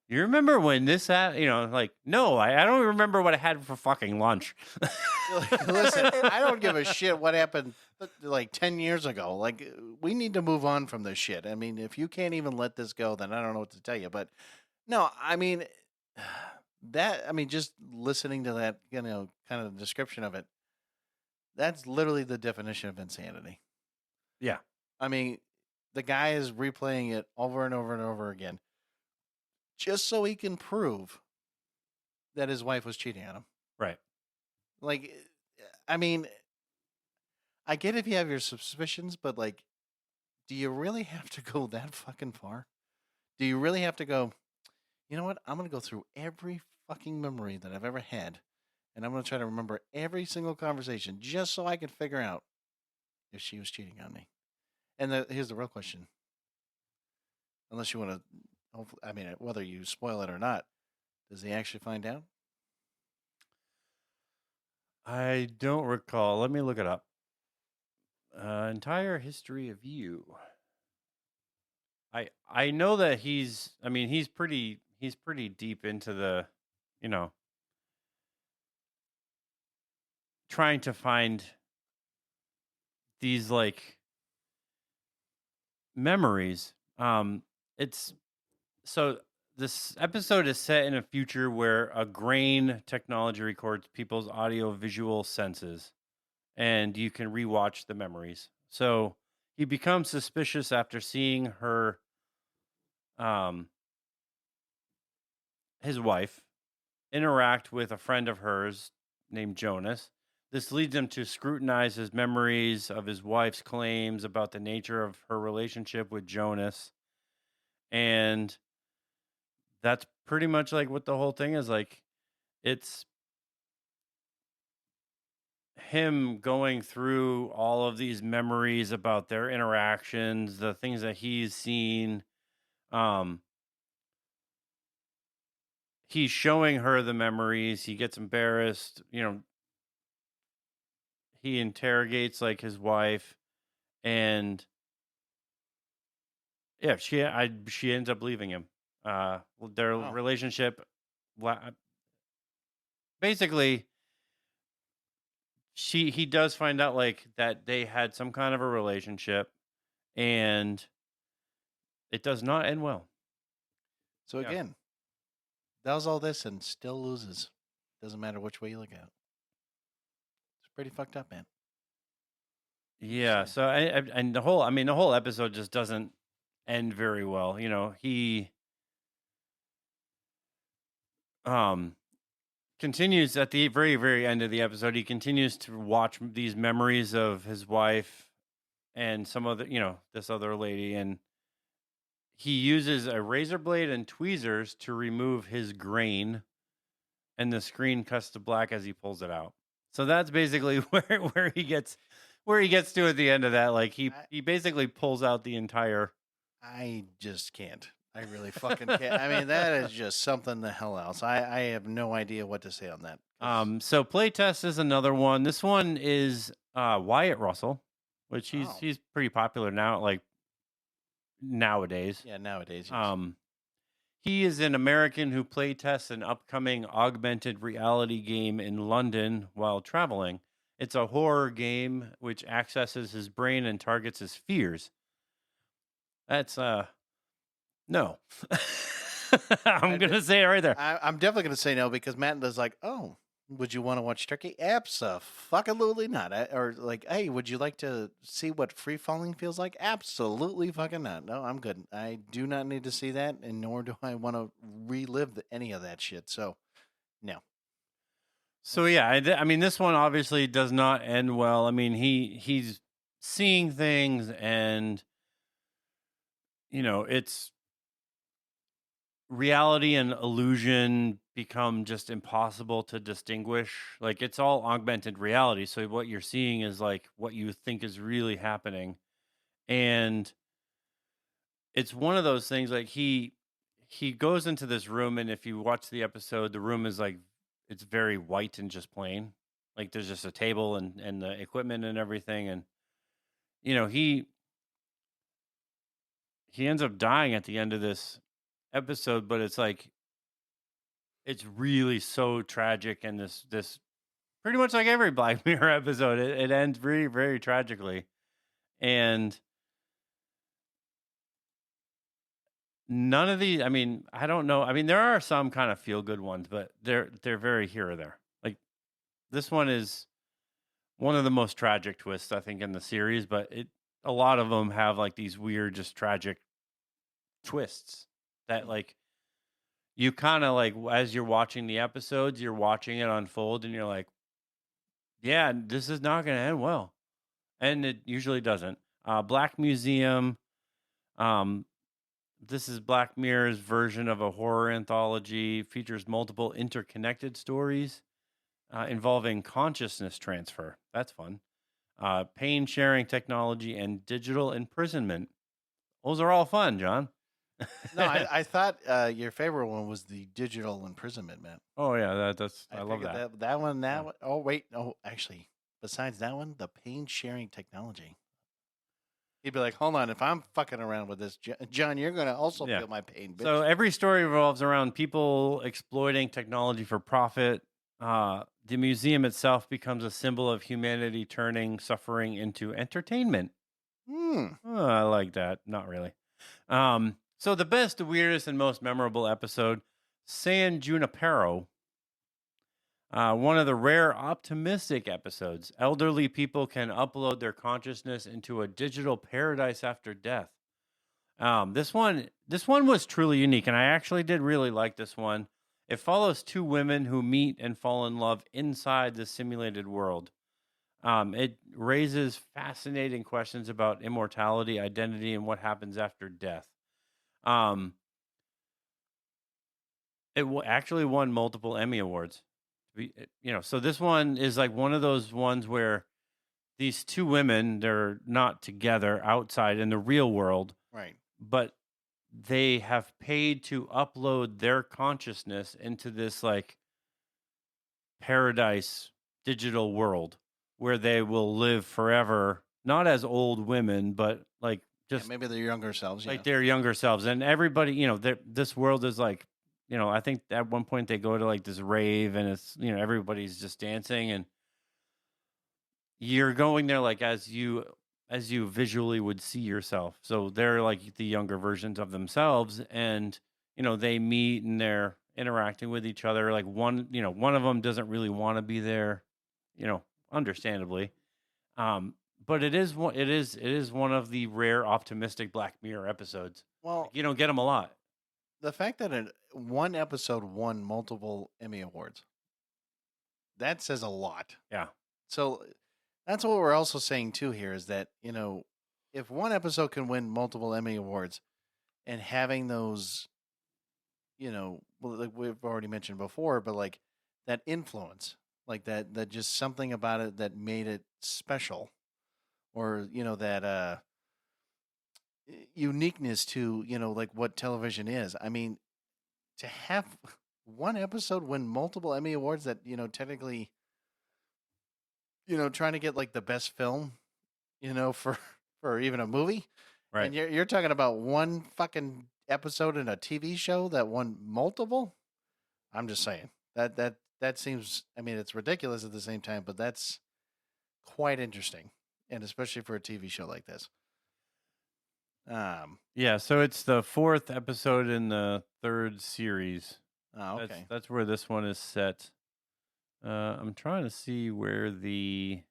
you remember when this happened? Like, no, I don't remember what I had for fucking lunch. Listen, I don't give a shit what happened like 10 years ago. Like, we need to move on from this shit. I mean, if you can't even let this go, then I don't know what to tell you. But no, I mean, just listening to that, kind of description of it, that's literally the definition of insanity. Yeah. I mean, the guy is replaying it over and over and over again, just so he can prove that his wife was cheating on him. Right. Like, I mean, I get if you have your suspicions, but like, do you really have to go that fucking far? Do you really have to go, you know what? I'm going to go through every fucking memory that I've ever had, and I'm going to try to remember every single conversation just so I can figure out if she was cheating on me. And here's the real question. Unless you want to, whether you spoil it or not, does he actually find out? I don't recall. Let me look it up. Entire history of you. I know that he's pretty deep into the, trying to find these like memories. This episode is set in a future where a grain technology records people's audio visual senses, and you can rewatch the memories. So he becomes suspicious after seeing her, his wife, interact with a friend of hers named Jonas. This leads him to scrutinize his memories of his wife's claims about the nature of her relationship with Jonas. And that's pretty much like what the whole thing is like. It's him going through all of these memories about their interactions, the things that he's seen. Um, he's showing her the memories. He gets embarrassed. He interrogates like his wife, and yeah, she ends up leaving him. Their Oh. relationship, basically, he does find out like that they had some kind of a relationship, and it does not end well. So Yeah. again, does all this and still loses. Doesn't matter which way you look at it. It's pretty fucked up, man. Yeah. So and the whole episode just doesn't end very well. He continues at the very, very end of the episode. He continues to watch these memories of his wife and some other, this other lady, and he uses a razor blade and tweezers to remove his grain, and the screen cuts to black as he pulls it out. So that's basically where he gets to at the end of that. Like he basically pulls out the entire. I just can't. I really fucking can't. I mean, that is just something the hell else. I have no idea what to say on that. So playtest is another one. This one is Wyatt Russell, which he's pretty popular now, like nowadays. Yeah, nowadays. Yes. He is an American who playtests an upcoming augmented reality game in London while traveling. It's a horror game which accesses his brain and targets his fears. That's no. I'm gonna say it right there. I'm definitely gonna say no because Matt is like, oh, would you want to watch Turkey? Absolutely not. Or like, hey, would you like to see what free falling feels like? Absolutely fucking not. No, I'm good. I do not need to see that, and nor do I want to relive any of that shit. So, no. So yeah, I mean, this one obviously does not end well. I mean, he's seeing things, and it's reality and illusion become just impossible to distinguish. Like it's all augmented reality, so what you're seeing is like what you think is really happening, and it's one of those things. Like he goes into this room, and if you watch the episode, the room is like it's very white and just plain. Like there's just a table and the equipment and everything, and he ends up dying at the end of this episode, but it's like it's really so tragic, and this pretty much like every Black Mirror episode, it ends very, very tragically, and none of these. I mean, I don't know. I mean, there are some kind of feel good ones, but they're very here or there. Like this one is one of the most tragic twists I think in the series, but a lot of them have like these weird, just tragic twists that like you kind of like as you're watching the episodes, you're watching it unfold, and you're like, yeah, this is not going to end well, and it usually doesn't. Black Museum. This is Black Mirror's version of a horror anthology. Features multiple interconnected stories involving consciousness transfer. That's fun. Pain sharing technology and digital imprisonment. Those are all fun, John. No, I thought your favorite one was the digital imprisonment, man. Oh yeah, I love figured that. That one. Oh wait, no, actually, besides that one, the pain sharing technology. He'd be like, "Hold on, if I'm fucking around with this, John, you're gonna also feel my pain." Bitch. So every story revolves around people exploiting technology for profit. The museum itself becomes a symbol of humanity turning suffering into entertainment. Oh, I like that. Not really. So the best, the weirdest, and most memorable episode, San Junipero. One of the rare optimistic episodes. Elderly people can upload their consciousness into a digital paradise after death. This one was truly unique, and I actually did really like this one. It follows two women who meet and fall in love inside the simulated world. It raises fascinating questions about immortality, identity, and what happens after death. Um, actually won multiple Emmy awards. So this one is like one of those ones where these two women, they're not together outside in the real world, Right. but they have paid to upload their consciousness into this like paradise digital world where they will live forever, not as old women, but like Yeah, just maybe their younger selves. Yeah. like their younger selves. And everybody, this world is like, I think at one point they go to like this rave and it's, everybody's just dancing and you're going there like as you visually would see yourself. So they're like the younger versions of themselves and they meet and they're interacting with each other. Like one of them doesn't really want to be there, understandably. But it is one of the rare optimistic Black Mirror episodes. Well, Like, you don't get them a lot. the fact that one episode won multiple Emmy awards, that says a lot. Yeah. So that's what we're also saying too here is that, if one episode can win multiple Emmy awards and having those, well, like we've already mentioned before, but like that influence, like that just something about it that made it special or, that uniqueness to, like what television is. I mean, to have one episode win multiple Emmy awards that, technically, trying to get like the best film, for for even a movie. Right. And you're talking about one fucking episode in a TV show that won multiple? I'm just saying. That seems, I mean, it's ridiculous at the same time, but that's quite interesting. And especially for a TV show like this. Yeah, so it's the fourth episode in the third series. Oh, okay. That's where this one is set. I'm trying to see where the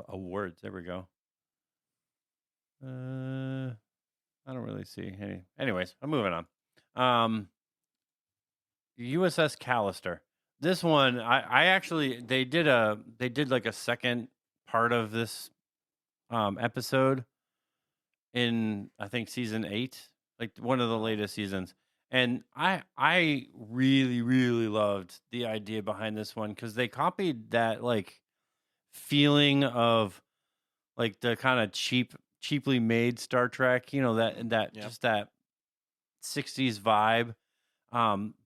awards. There we go. I don't really see any. Anyways, I'm moving on. USS Callister. This one, I actually they did like a second part of this episode in I think season 8, like one of the latest seasons. And I really really loved the idea behind this one cuz they copied that like feeling of like the kind of cheaply made Star Trek, that Yep. just that 60s vibe.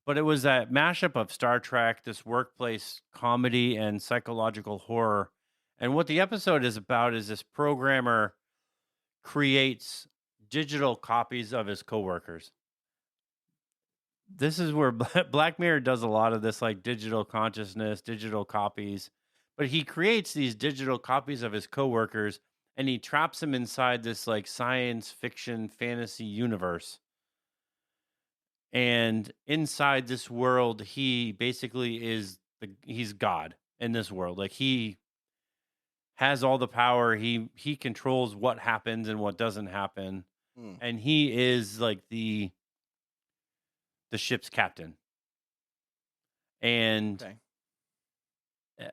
But it was that mashup of Star Trek, this workplace comedy and psychological horror. And what the episode is about is this programmer creates digital copies of his coworkers. This is where Black Mirror does a lot of this like digital consciousness, digital copies. But he creates these digital copies of his coworkers and he traps them inside this like science fiction fantasy universe. And inside this world, he basically he's God in this world. Like he has all the power. He controls what happens and what doesn't happen. Hmm. And he is like the ship's captain. And Okay.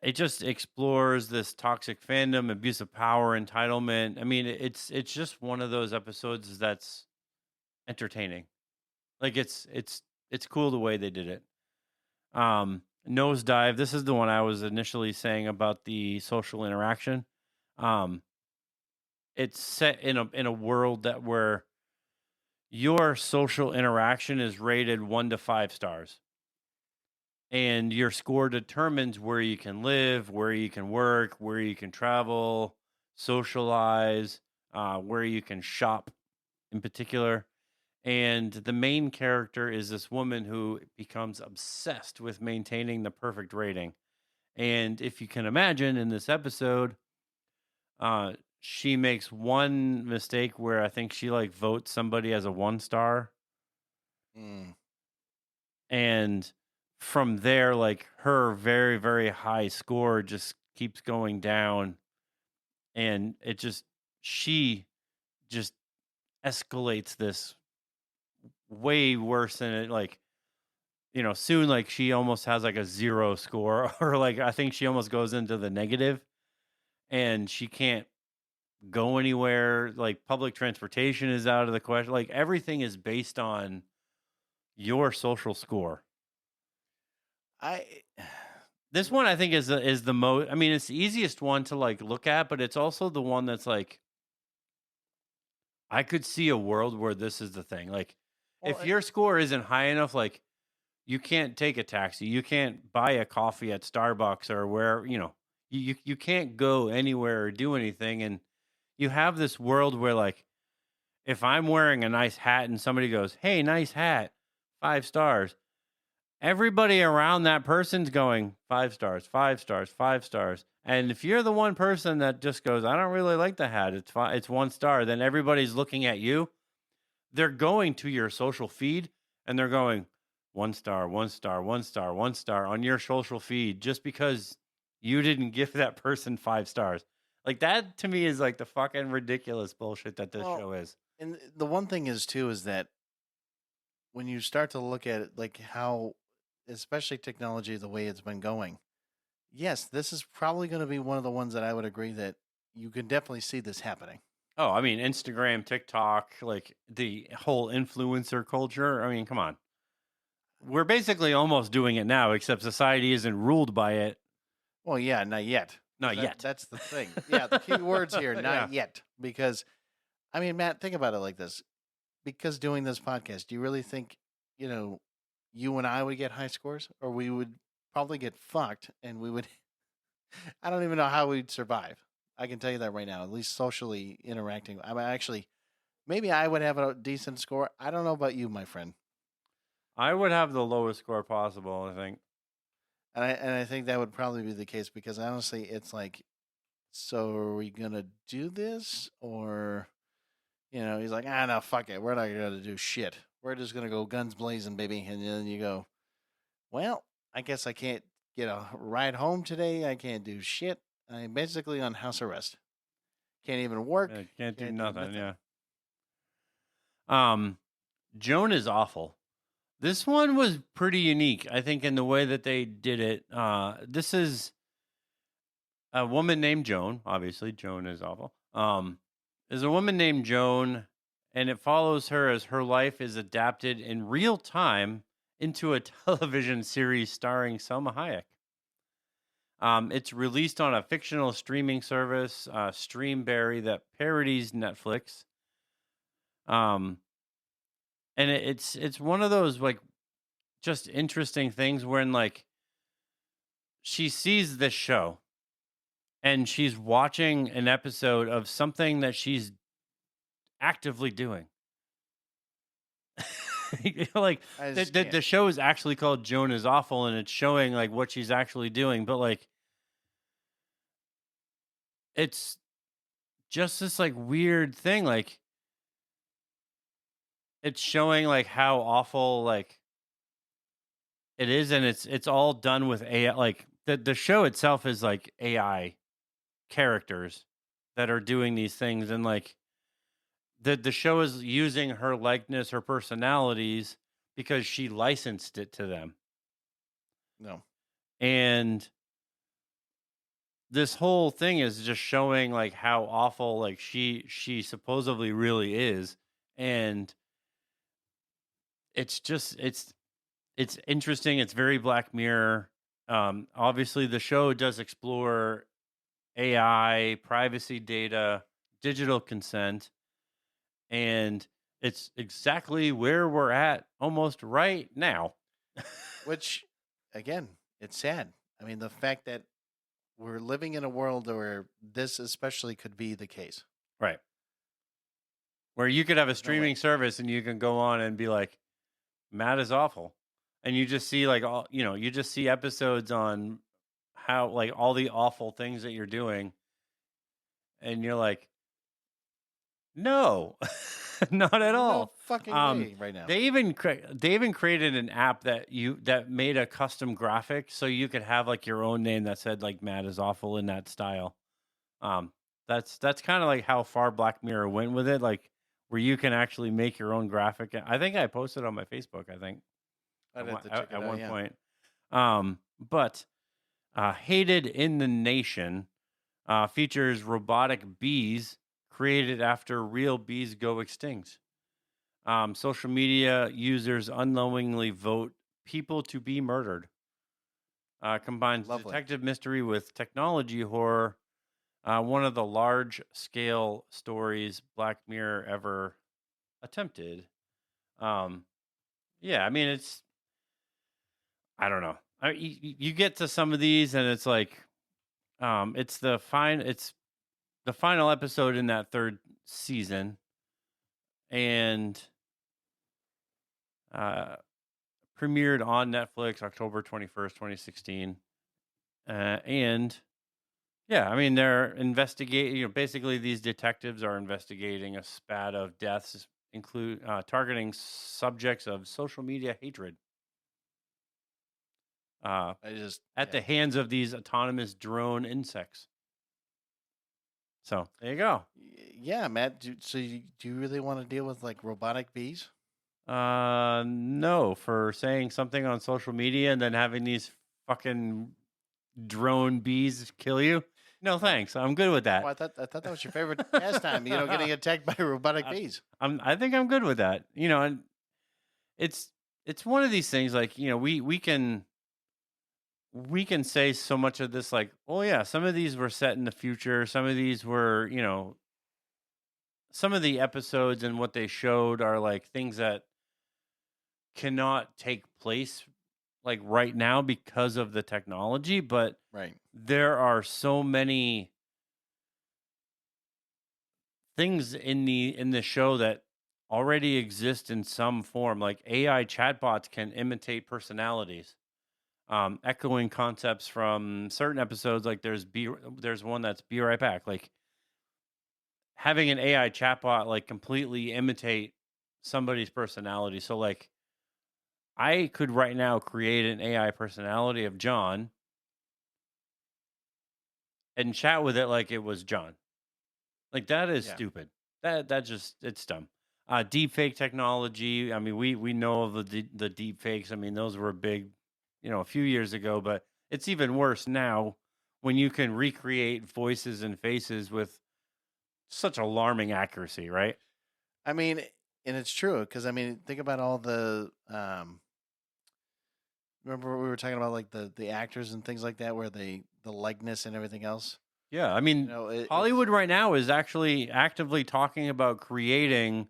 it just explores this toxic fandom, abuse of power, entitlement. I mean, it's just one of those episodes that's entertaining. Like it's cool the way they did it. Nosedive. This is the one I was initially saying about the social interaction. It's set in a world that where your social interaction is rated 1 to 5 stars. And your score determines where you can live, where you can work, where you can travel, socialize, where you can shop in particular. And the main character is this woman who becomes obsessed with maintaining the perfect rating. And if you can imagine in this episode, she makes one mistake where I think she like votes somebody as a 1 star. Hmm. And from there, like her very, very high score just keeps going down. And she just escalates this way worse than it. Like soon like she almost has like a 0 score or like I think she almost goes into the negative and she can't go anywhere. Like public transportation is out of the question. Like everything is based on your social score. I This one I think is the most. I mean, it's the easiest one to like look at, but it's also the one that's like I could see a world where this is the thing. Like well, if your score isn't high enough, like you can't take a taxi, you can't buy a coffee at Starbucks or where you can't go anywhere or do anything, and you have this world where like if I'm wearing a nice hat and somebody goes, "Hey, nice hat, 5 stars." Everybody around that person's going 5 stars, 5 stars, 5 stars. And if you're the one person that just goes, I don't really like the hat, it's 1 star, then everybody's looking at you. They're going to your social feed and they're going 1 star, 1 star, 1 star, 1 star on your social feed just because you didn't give that person 5 stars. Like that to me is like the fucking ridiculous bullshit that this Well, show is. and the one thing is too is that when you start to look at it, like how, especially technology, the way it's been going, yes, this is probably going to be one of the ones that I would agree that you can definitely see this happening. Oh, I mean, Instagram, TikTok, like the whole influencer culture. I mean, come on. We're basically almost doing it now, except society isn't ruled by it. Well, yeah, not yet. Not yet. That's the thing. Yeah, the key words here, not Yeah. yet. Because, I mean, Matt, think about it like this. Because doing this podcast, do you really think, you and I would get high scores? Or we would probably get fucked and we would, I don't even know how we'd survive. I can tell you that right now, at least socially interacting. I mean, actually, maybe I would have a decent score. I don't know about you, my friend. I would have the lowest score possible, I think. And I think that would probably be the case because honestly, it's like, so are we gonna do this or, he's like, no, fuck it, we're not gonna do shit. We're just gonna go guns blazing, baby. And then you go, well, I guess I can't get a ride home today. I can't do shit. I'm basically on house arrest. Can't even work. Yeah, can't do Can't do nothing. nothing. Yeah. Joan is awful. This one was pretty unique, I think, in the way that they did it. This is a woman named Joan. Obviously, Joan is awful. There's a woman named Joan, and it follows her as her life is adapted in real time into a television series starring Selma Hayek. It's released on a fictional streaming service, Streamberry, that parodies Netflix. And it's one of those like just interesting things wherein like she sees this show and she's watching an episode of something that she's actively doing. Like the show is actually called Joan is Awful and it's showing like what she's actually doing, but like it's just this like weird thing, like it's showing like how awful like it is, and it's all done with AI. Like the show itself is like AI characters that are doing these things, and like the show is using her likeness, her personalities because she licensed it to them. No. And this whole thing is just showing like how awful like she supposedly really is, and it's just it's interesting. It's very Black Mirror. Obviously, the show does explore AI, privacy data, digital consent, and it's exactly where we're at almost right now. Which, again, it's sad. I mean, the fact that we're living in a world where this especially could be the case. Right. Where you could have a streaming service and you can go on and be like, Matt is awful. And you just see like all, you just see episodes on how like all the awful things that you're doing. And you're like, no, not at all. No fucking way right now. They even created an app that made a custom graphic so you could have like your own name that said like Matt is awful in that style. That's kind of like how far Black Mirror went with it, like where you can actually make your own graphic. I think I posted on my Facebook, I think. I'd have to check it at out, one yeah. point. But Hated in the Nation features robotic bees created after real bees go extinct. Social media users unknowingly vote people to be murdered. Combines Lovely. detective mystery with technology horror. One of the large-scale stories Black Mirror ever attempted. Yeah, I mean, I don't know. You get to some of these, and it's like, it's the final episode in that third season, and premiered on Netflix October 21st, 2016. And yeah, I mean, they're investigating, basically these detectives are investigating a spat of deaths, targeting subjects of social media hatred. I just At the hands of these autonomous drone insects. So there you go. Yeah, Matt. Do you really want to deal with like robotic bees? No, for saying something on social media and then having these fucking drone bees kill you. No, thanks. I'm good with that. Oh, I thought that was your favorite pastime. Getting attacked by robotic bees. I think I'm good with that. And it's one of these things like, we can say so much of this like, oh yeah, some of these were set in the future, some of these were, some of the episodes and what they showed are like things that cannot take place like right now because of the technology, but Right. there are so many things in the show that already exist in some form. Like AI chatbots can imitate personalities, echoing concepts from certain episodes. Like there's one that's Be Right Back. Like having an AI chatbot like completely imitate somebody's personality. So like I could right now create an AI personality of John and chat with it like it was John. Like that is Yeah. stupid. That just it's dumb. Deep fake technology. I mean, we know of the deep fakes. I mean, those were big, a few years ago, but it's even worse now when you can recreate voices and faces with such alarming accuracy, right? I mean, and it's true because I mean, think about all the remember we were talking about like the actors and things like that, where the likeness and everything else. Yeah, I mean, It's Hollywood right now is actually actively talking about creating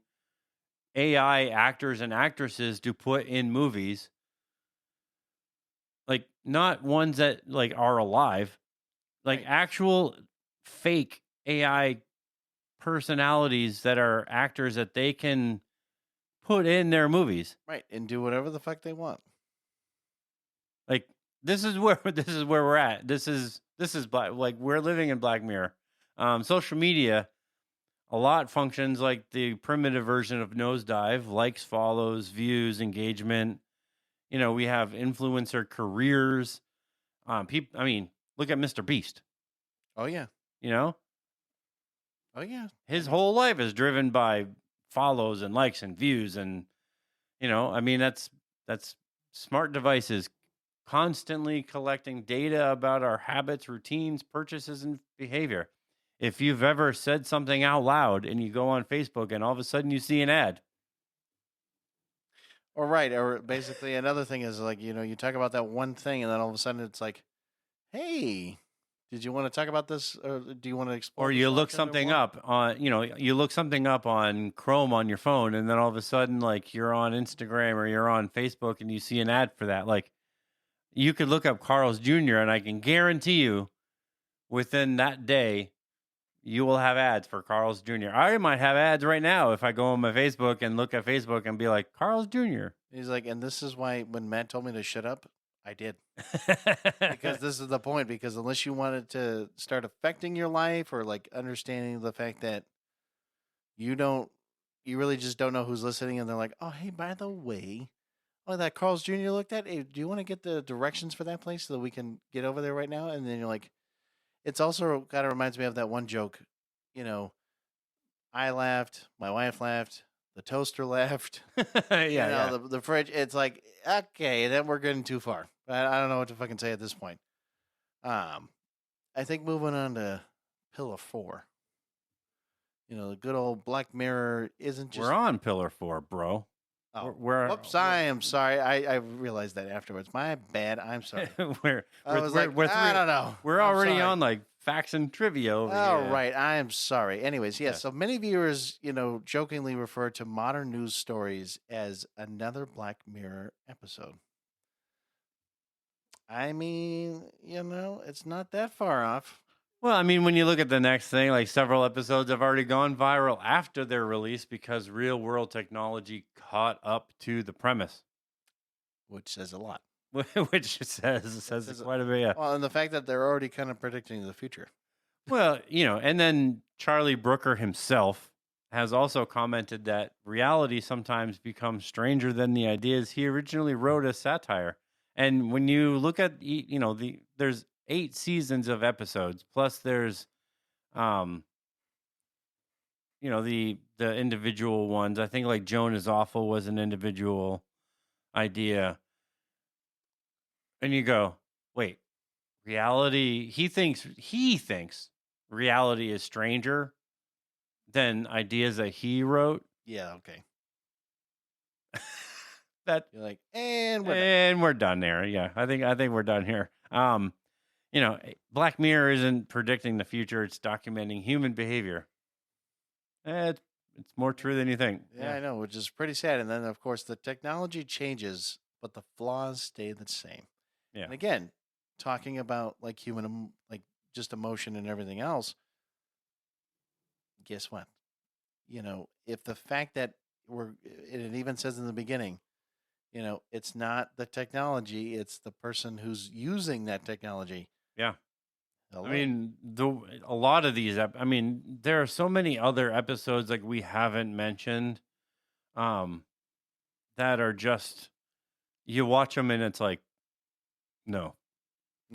AI actors and actresses to put in movies. Like not ones that like are alive, like Right. actual fake AI personalities that are actors that they can put in their movies. Right, and do whatever the fuck they want. Like this is where we're at. This is black. Like we're living in Black Mirror. Social media, a lot functions like the primitive version of nosedive: likes, follows, views, engagement. We have influencer careers. People. I mean, look at Mr. Beast. Oh yeah. Oh yeah. His whole life is driven by follows and likes and views, and I mean that's smart devices constantly collecting data about our habits, routines, purchases, and behavior. If you've ever said something out loud and you go on Facebook and all of a sudden you see an ad. Or right, or basically another thing is like, you talk about that one thing and then all of a sudden it's like, hey, did you want to talk about this or do you want to explore Or this you look option something more? up on, you look something up on Chrome on your phone, and then all of a sudden, like you're on Instagram or you're on Facebook and you see an ad for that. Like you could look up Carl's Jr. and I can guarantee you within that day, you will have ads for Carl's Jr. I might have ads right now if I go on my Facebook and look at Facebook and be like, Carl's Jr. He's like, and this is why when Matt told me to shut up, I did. Because this is the point. Because unless you wanted to start affecting your life or like understanding the fact that you really just don't know who's listening, and they're like, oh, hey, by the way, oh, that Carl's Jr. looked at. Hey, do you want to get the directions for that place so that we can get over there right now? And then you're like, it's also kind of reminds me of that one joke. I laughed, my wife laughed, the toaster left. Yeah. The fridge. It's like, okay, then we're getting too far. I don't know what to fucking say at this point. I think moving on to Pillar 4. The good old Black Mirror isn't just. We're on Pillar 4, bro. Oh, we're whoops! I am sorry. I realized that afterwards. My bad. I'm sorry. we're I was we're, like, we're I don't know. We're I'm already sorry. on like facts and trivia over Oh, here. right. I am sorry. Anyways, Yeah. So many viewers, jokingly refer to modern news stories as another Black Mirror episode. I mean, it's not that far off. Well, I mean, when you look at the next thing, like several episodes have already gone viral after their release because real world technology caught up to the premise, Which says a lot. which says quite a bit. Yeah. Well, and the fact that they're already kind of predicting the future. Well, and then Charlie Brooker himself has also commented that reality sometimes becomes stranger than the ideas he originally wrote as satire. And when you look at, there's 8 seasons of episodes, plus there's, the individual ones. I think like Joan is Awful was an individual idea. And you go, wait, reality, he thinks reality is stranger than ideas that he wrote. Yeah, okay. That You're like, and we're done. and we're done there. Yeah, I think we're done here. Black Mirror isn't predicting the future; it's documenting human behavior. It's more true than you think. Yeah, I know, which is pretty sad. And then, of course, the technology changes, but the flaws stay the same. Yeah. And again, talking about like human, like just emotion and everything else. Guess what? If the fact that it even says in the beginning, it's not the technology, it's the person who's using that technology. Yeah. Hello? I mean, a lot of these. There are so many other episodes like we haven't mentioned, that are just you watch them and it's like, no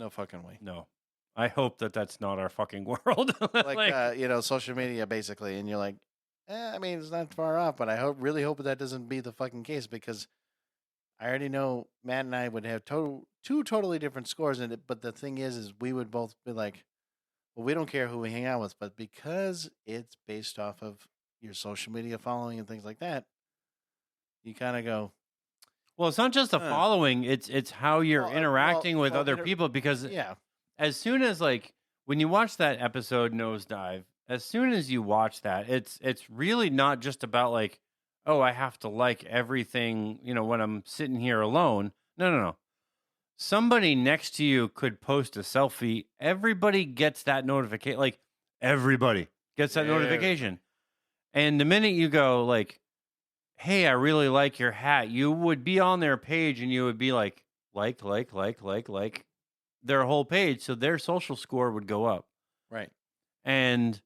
fucking way. no. I hope that that's not our fucking world. Like, social media basically, and you're like, I mean, it's not far off, but I really hope that doesn't be the fucking case because I already know Matt and I would have two totally different scores in it. But the thing is we would both be like, well, we don't care who we hang out with, but because it's based off of your social media following and things like that, you kind of go. Well, it's not just the following; it's how you're interacting with other people. Because yeah, as soon as like when you watch that episode Nosedive, as soon as you watch that, it's really not just about like, oh, I have to like everything, when I'm sitting here alone. No. Somebody next to you could post a selfie. Everybody gets that notification. Like everybody gets that notification. And the minute you go like, hey, I really like your hat, you would be on their page and you would be like their whole page. So their social score would go up. right. And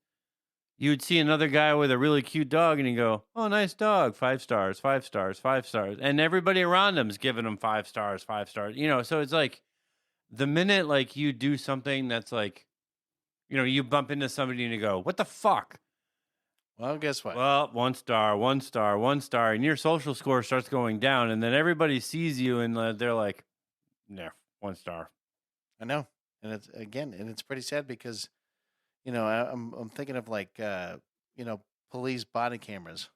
you would see another guy with a really cute dog and you go, oh, nice dog. 5 stars, 5 stars, 5 stars. And everybody around him is giving him 5 stars, 5 stars. So it's like the minute like you do something that's like, you bump into somebody and you go, what the fuck? Well, guess what? Well, 1 star, 1 star, 1 star. And your social score starts going down. And then everybody sees you and they're like, nah, 1 star. I know. And it's pretty sad because I'm thinking of like police body cameras,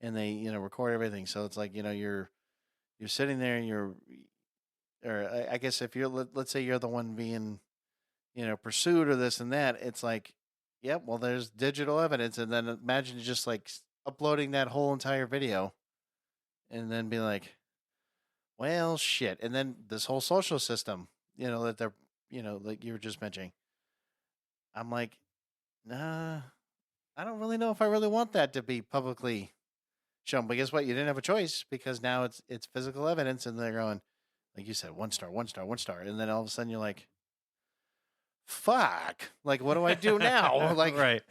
and they record everything. So it's like you're sitting there and I guess if let's say you're the one being pursued or this and that, it's like, yep, well there's digital evidence, and then imagine just like uploading that whole entire video, and then be like, well shit, and then this whole social system that they're like you were just mentioning. I'm like, nah, I don't really know if I really want that to be publicly shown. But guess what? You didn't have a choice because now it's physical evidence, and they're going, like you said, 1 star, 1 star, 1 star, and then all of a sudden you're like, fuck, like what do I do now? Like, right.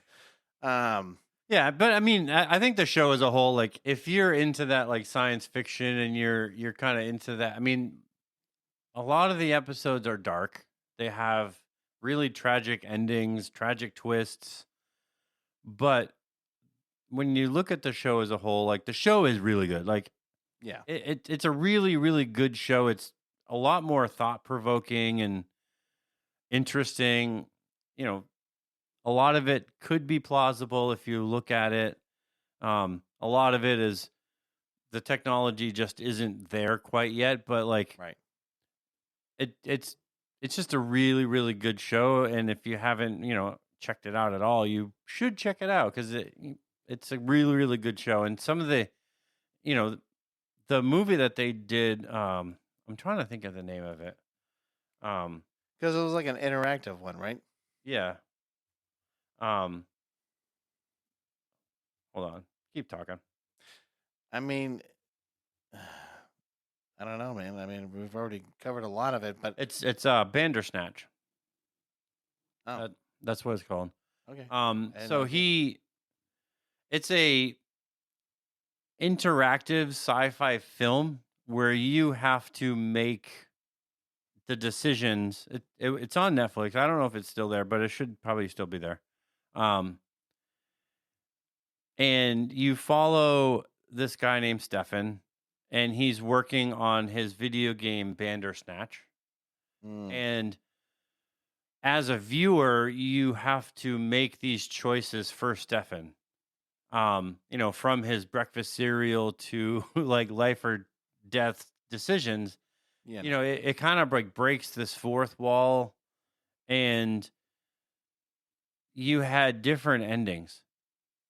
Yeah, but I mean, I think the show as a whole, like if you're into that like science fiction and you're kind of into that, I mean, a lot of the episodes are dark. They have really tragic endings, tragic twists. But when you look at the show as a whole, like the show is really good. Like Yeah. it's a really, really good show. It's a lot more thought provoking and interesting. You know, a lot of it could be plausible if you look at it. A lot of it is the technology just isn't there quite yet, but like Right. it's just a really, really good show. And if you haven't, checked it out at all, you should check it out because it's a really, really good show. And some of the, you know, the movie that they did, I'm trying to think of the name of it. Because it was like an interactive one, right? Yeah. Hold on. Keep talking. I mean, I don't know, man. I mean, we've already covered a lot of it, but It's Bandersnatch. oh, That's what it's called. okay. So it's a interactive sci-fi film where you have to make the decisions. It's on Netflix. I don't know if it's still there, but it should probably still be there. And you follow this guy named Stefan, and he's working on his video game Bandersnatch. Mm, And as a viewer, you have to make these choices for Stefan. From his breakfast cereal to like life or death decisions. yeah. It kind of like breaks this fourth wall, and you had different endings.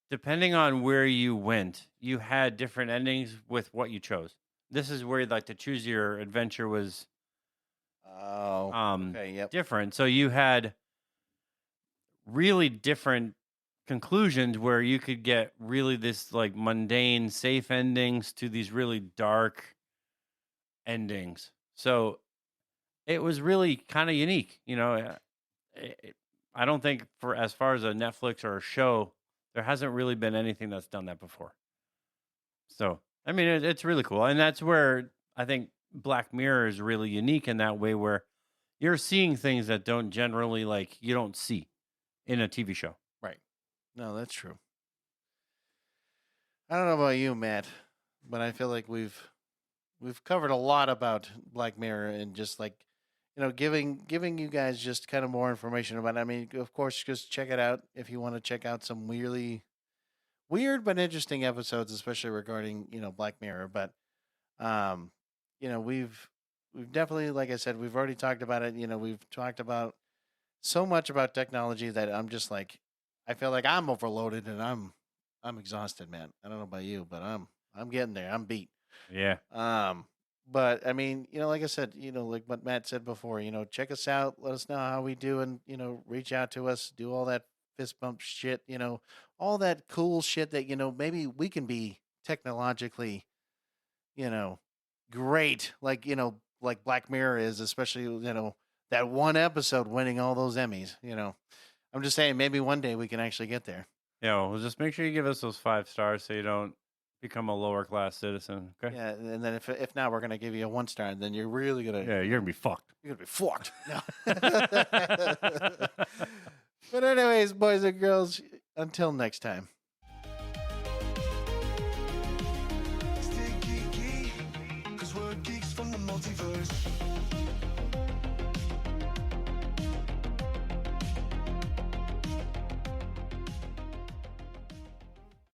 Depending on where you went, you had different endings with what you chose. This is where like the choose your adventure was Oh, okay. Yep. different. So you had really different conclusions where you could get really this like mundane safe endings to these really dark endings. So it was really kind of unique, I don't think for as far as a Netflix or a show, there hasn't really been anything that's done that before. So, I mean, it's really cool. And that's where I think Black Mirror is really unique in that way where you're seeing things that don't generally like you don't see in a TV show. Right. No, that's true. I don't know about you, Matt, but I feel like we've covered a lot about Black Mirror and just like giving you guys just kind of more information about it. I mean, of course, just check it out if you want to check out some really weird but interesting episodes, especially regarding Black Mirror. But we've definitely, like I said, we've already talked about it. We've talked about so much about technology that I'm just like, I feel like I'm overloaded and I'm exhausted, man. I don't know about you, but I'm getting there. I'm beat. Yeah. But I mean, like I said, like what Matt said before, check us out, let us know how we do, and reach out to us, do all that fist bump shit, all that cool shit that maybe we can be technologically, great, like like Black Mirror is, especially that one episode winning all those Emmys. I'm just saying, maybe one day we can actually get there. Yeah, well, just make sure you give us those 5 stars so you don't become a lower class citizen. Okay. Yeah, and then if not, we're gonna give you a 1 star, and then you're really gonna Yeah, you're gonna be fucked. you're gonna be fucked. No. But anyways, boys and girls, until next time.